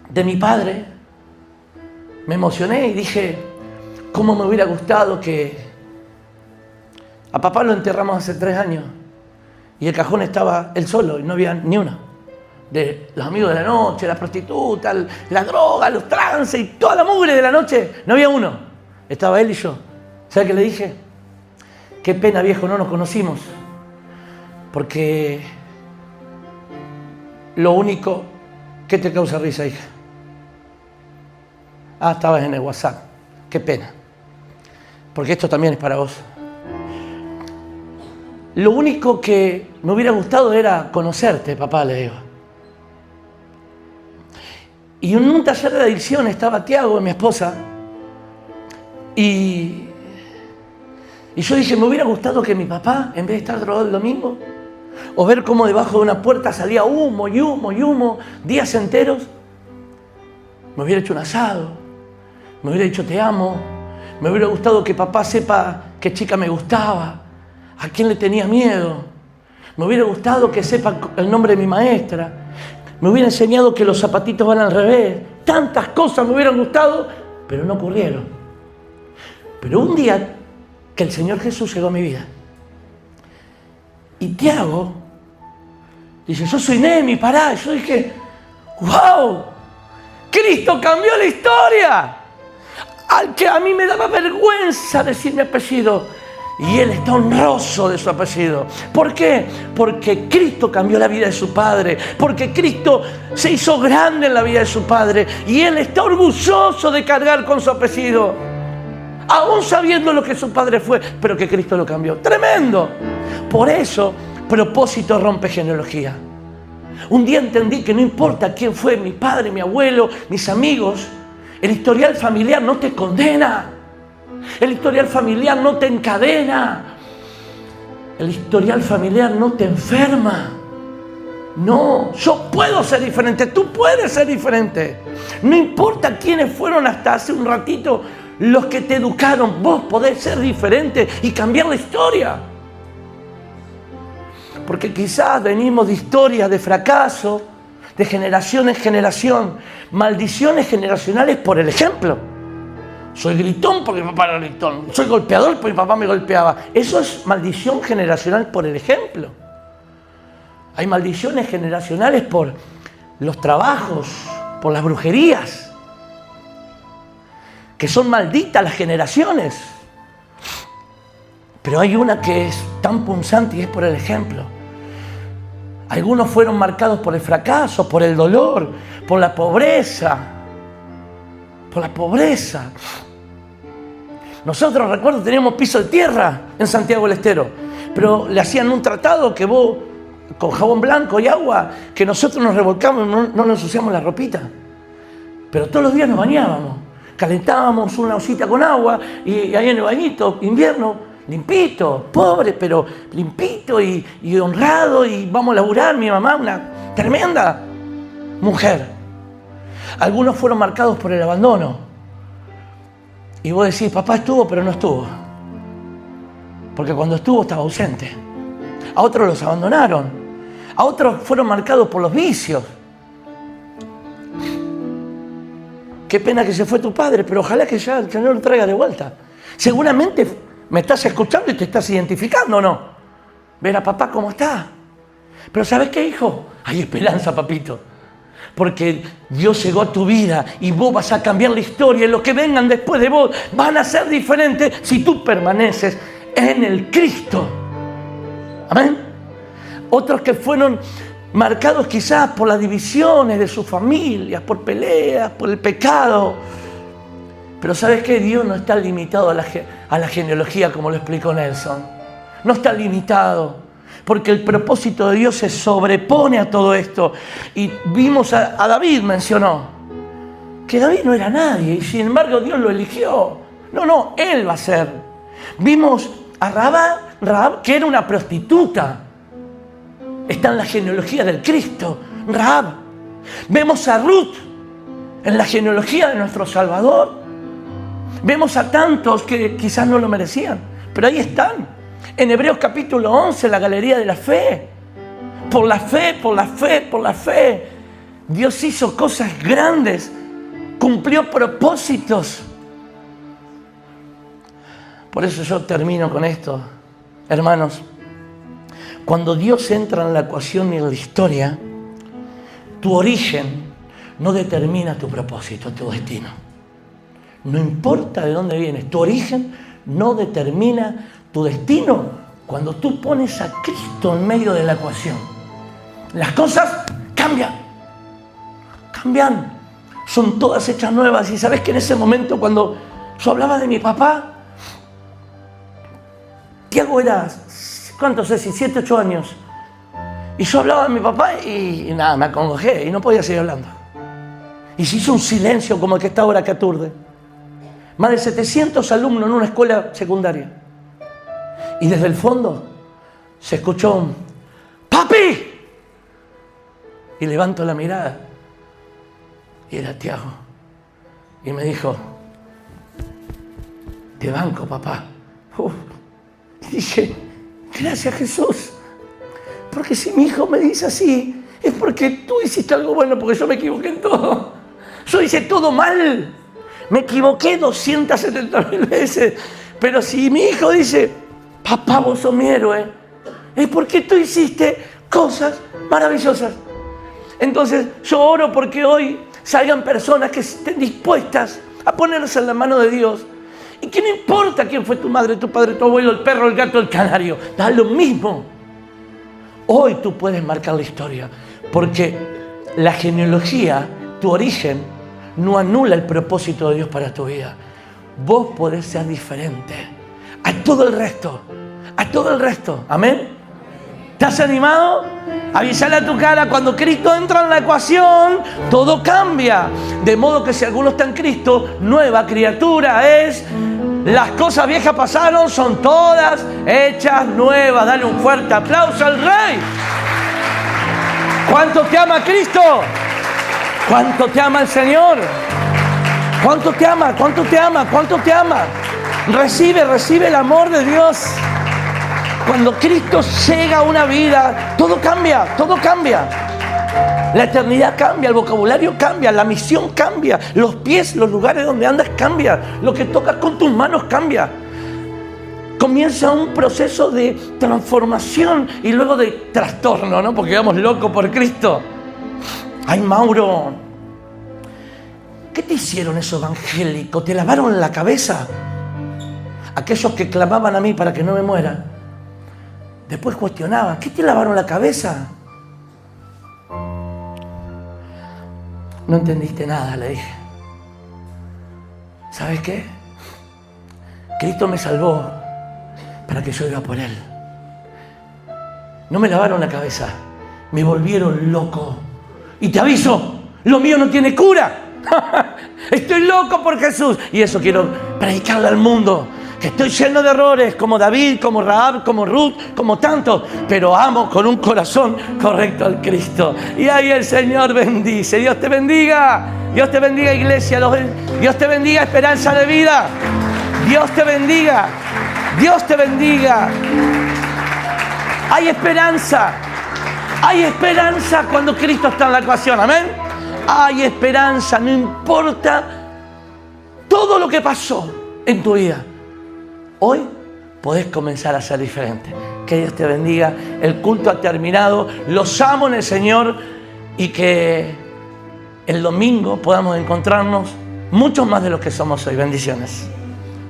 de mi padre, me emocioné y dije, ¿cómo me hubiera gustado que a papá lo enterramos hace 3 años y el cajón estaba él solo y no había ni uno? De los amigos de la noche, la prostituta, la droga, los trances y toda la mugre de la noche, no había uno. Estaba él y yo. ¿Sabes qué le dije? Qué pena, viejo, no nos conocimos. Porque lo único que te causa risa, hija. Ah, estabas en el WhatsApp. Qué pena. Porque esto también es para vos. Lo único que me hubiera gustado era conocerte, papá, le digo. Y en un taller de adicción estaba Tiago, mi esposa, y yo dije, me hubiera gustado que mi papá, en vez de estar drogado el domingo, o ver cómo debajo de una puerta salía humo y humo y humo, días enteros, me hubiera hecho un asado, me hubiera dicho te amo, me hubiera gustado que papá sepa qué chica me gustaba, a quién le tenía miedo, me hubiera gustado que sepa el nombre de mi maestra, me hubiera enseñado que los zapatitos van al revés, tantas cosas me hubieran gustado, pero no ocurrieron. Pero un día que el Señor Jesús llegó a mi vida. Y Tiago dice, yo soy Nehemi, pará. Yo dije, wow, Cristo cambió la historia. Al que a mí me daba vergüenza decir mi apellido, y él está honroso de su apellido. ¿Por qué? Porque Cristo cambió la vida de su padre, porque Cristo se hizo grande en la vida de su padre, y él está orgulloso de cargar con su apellido, aún sabiendo lo que su padre fue, pero que Cristo lo cambió. ¡Tremendo! Por eso, propósito rompe genealogía. Un día entendí que no importa quién fue mi padre, mi abuelo, mis amigos, el historial familiar no te condena. El historial familiar no te encadena. El historial familiar no te enferma. No, yo puedo ser diferente, tú puedes ser diferente. No importa quiénes fueron hasta hace un ratito los que te educaron, vos podés ser diferente y cambiar la historia. Porque quizás venimos de historias de fracaso, de generación en generación, maldiciones generacionales por el ejemplo. Soy gritón porque mi papá era gritón, soy golpeador porque mi papá me golpeaba. Eso es maldición generacional por el ejemplo. Hay maldiciones generacionales por los trabajos, por las brujerías, que son malditas las generaciones. Pero hay una que es tan punzante y es por el ejemplo. Algunos fueron marcados por el fracaso, por el dolor, por la pobreza. Por la pobreza. Nosotros, recuerdo, teníamos piso de tierra en Santiago del Estero, pero le hacían un tratado que vos, con jabón blanco y agua, que nosotros nos revolcamos, no nos ensuciamos la ropita. Pero todos los días nos bañábamos, calentábamos una ollita con agua y ahí en el bañito, invierno, limpito, pobre, pero limpito y honrado, y vamos a laburar. Mi mamá, una tremenda mujer. Algunos fueron marcados por el abandono. Y vos decís, papá estuvo, pero no estuvo. Porque cuando estuvo estaba ausente. A otros los abandonaron. A otros fueron marcados por los vicios. Qué pena que se fue tu padre, pero ojalá que ya el Señor lo traiga de vuelta. Seguramente me estás escuchando y te estás identificando, ¿o no? Ver a papá cómo está. Pero ¿sabes qué, hijo? Hay esperanza, papito. Porque Dios llegó a tu vida y vos vas a cambiar la historia. Y los que vengan después de vos van a ser diferentes si tú permaneces en el Cristo. Amén. Otros que fueron marcados quizás por las divisiones de sus familias, por peleas, por el pecado. Pero ¿sabes qué? Dios no está limitado a la genealogía, como lo explicó Nelson. No está limitado, porque el propósito de Dios se sobrepone a todo esto. Y vimos a David, mencionó, que David no era nadie, y sin embargo Dios lo eligió. No, él va a ser. Vimos a Rahab, que era una prostituta. Está en la genealogía del Cristo, Rahab. Vemos a Ruth en la genealogía de nuestro Salvador. Vemos a tantos que quizás no lo merecían, pero ahí están. En Hebreos capítulo 11, la galería de la fe. Por la fe, por la fe, por la fe. Dios hizo cosas grandes, cumplió propósitos. Por eso yo termino con esto, hermanos. Cuando Dios entra en la ecuación y en la historia, tu origen no determina tu propósito, tu destino. No importa de dónde vienes, tu origen no determina tu destino. Cuando tú pones a Cristo en medio de la ecuación, las cosas cambian. Cambian. Son todas hechas nuevas. Y sabes que en ese momento, cuando yo hablaba de mi papá, Tiago era, ¿cuántos sé? 7, 8 años. Y yo hablaba de mi papá y nada, me acongojé y no podía seguir hablando. Y se hizo un silencio como el que está ahora que aturde. Más de 700 alumnos en una escuela secundaria. Y desde el fondo se escuchó un ¡Papi! Y levanto la mirada. Y era Tiago. Y me dijo, te banco, papá. Y dije, gracias, Jesús. Porque si mi hijo me dice así, es porque tú hiciste algo bueno, porque yo me equivoqué en todo. Yo hice todo mal. Me equivoqué 270.000 veces, Pero si mi hijo dice, papá, vos sos mi héroe, es porque tú hiciste cosas maravillosas. Entonces yo oro porque hoy salgan personas que estén dispuestas a ponerse en la mano de Dios. Y que no importa quién fue tu madre, tu padre, tu abuelo, el perro, el gato, el canario, da lo mismo. Hoy tú puedes marcar la historia, porque la genealogía, tu origen, no anula el propósito de Dios para tu vida. Vos podés ser diferente a todo el resto, a todo el resto. ¿Amén? ¿Estás animado? Avísale a tu cara, cuando Cristo entra en la ecuación, todo cambia. De modo que si alguno está en Cristo, nueva criatura es. Las cosas viejas pasaron, son todas hechas nuevas. Dale un fuerte aplauso al Rey. ¿Cuánto te ama Cristo? ¿Cuánto te ama el Señor? ¿Cuánto te ama? ¿Cuánto te ama? ¿Cuánto te ama? Recibe el amor de Dios. Cuando Cristo llega a una vida, todo cambia, todo cambia. La eternidad cambia, el vocabulario cambia, la misión cambia, los pies, los lugares donde andas cambian, lo que tocas con tus manos cambia. Comienza un proceso de transformación y luego de trastorno, ¿no? Porque vamos locos por Cristo. Ay, Mauro, ¿qué te hicieron esos evangélicos? ¿Te lavaron la cabeza? Aquellos que clamaban a mí para que no me muera. Después cuestionaban, ¿qué te lavaron la cabeza? No entendiste nada, le dije. ¿Sabes qué? Cristo me salvó para que yo iba por Él. No me lavaron la cabeza, me volvieron loco. Y te aviso, lo mío no tiene cura. Estoy loco por Jesús. Y eso quiero predicarle al mundo. Que estoy lleno de errores, como David, como Rahab, como Ruth, como tantos, pero amo con un corazón correcto al Cristo. Y ahí el Señor bendice. Dios te bendiga. Dios te bendiga, iglesia. Dios te bendiga, esperanza de vida. Dios te bendiga. Dios te bendiga. Hay esperanza. Hay esperanza cuando Cristo está en la ecuación. Amén. Hay esperanza. No importa todo lo que pasó en tu vida. Hoy podés comenzar a ser diferente. Que Dios te bendiga. El culto ha terminado. Los amo en el Señor. Y que el domingo podamos encontrarnos muchos más de los que somos hoy. Bendiciones.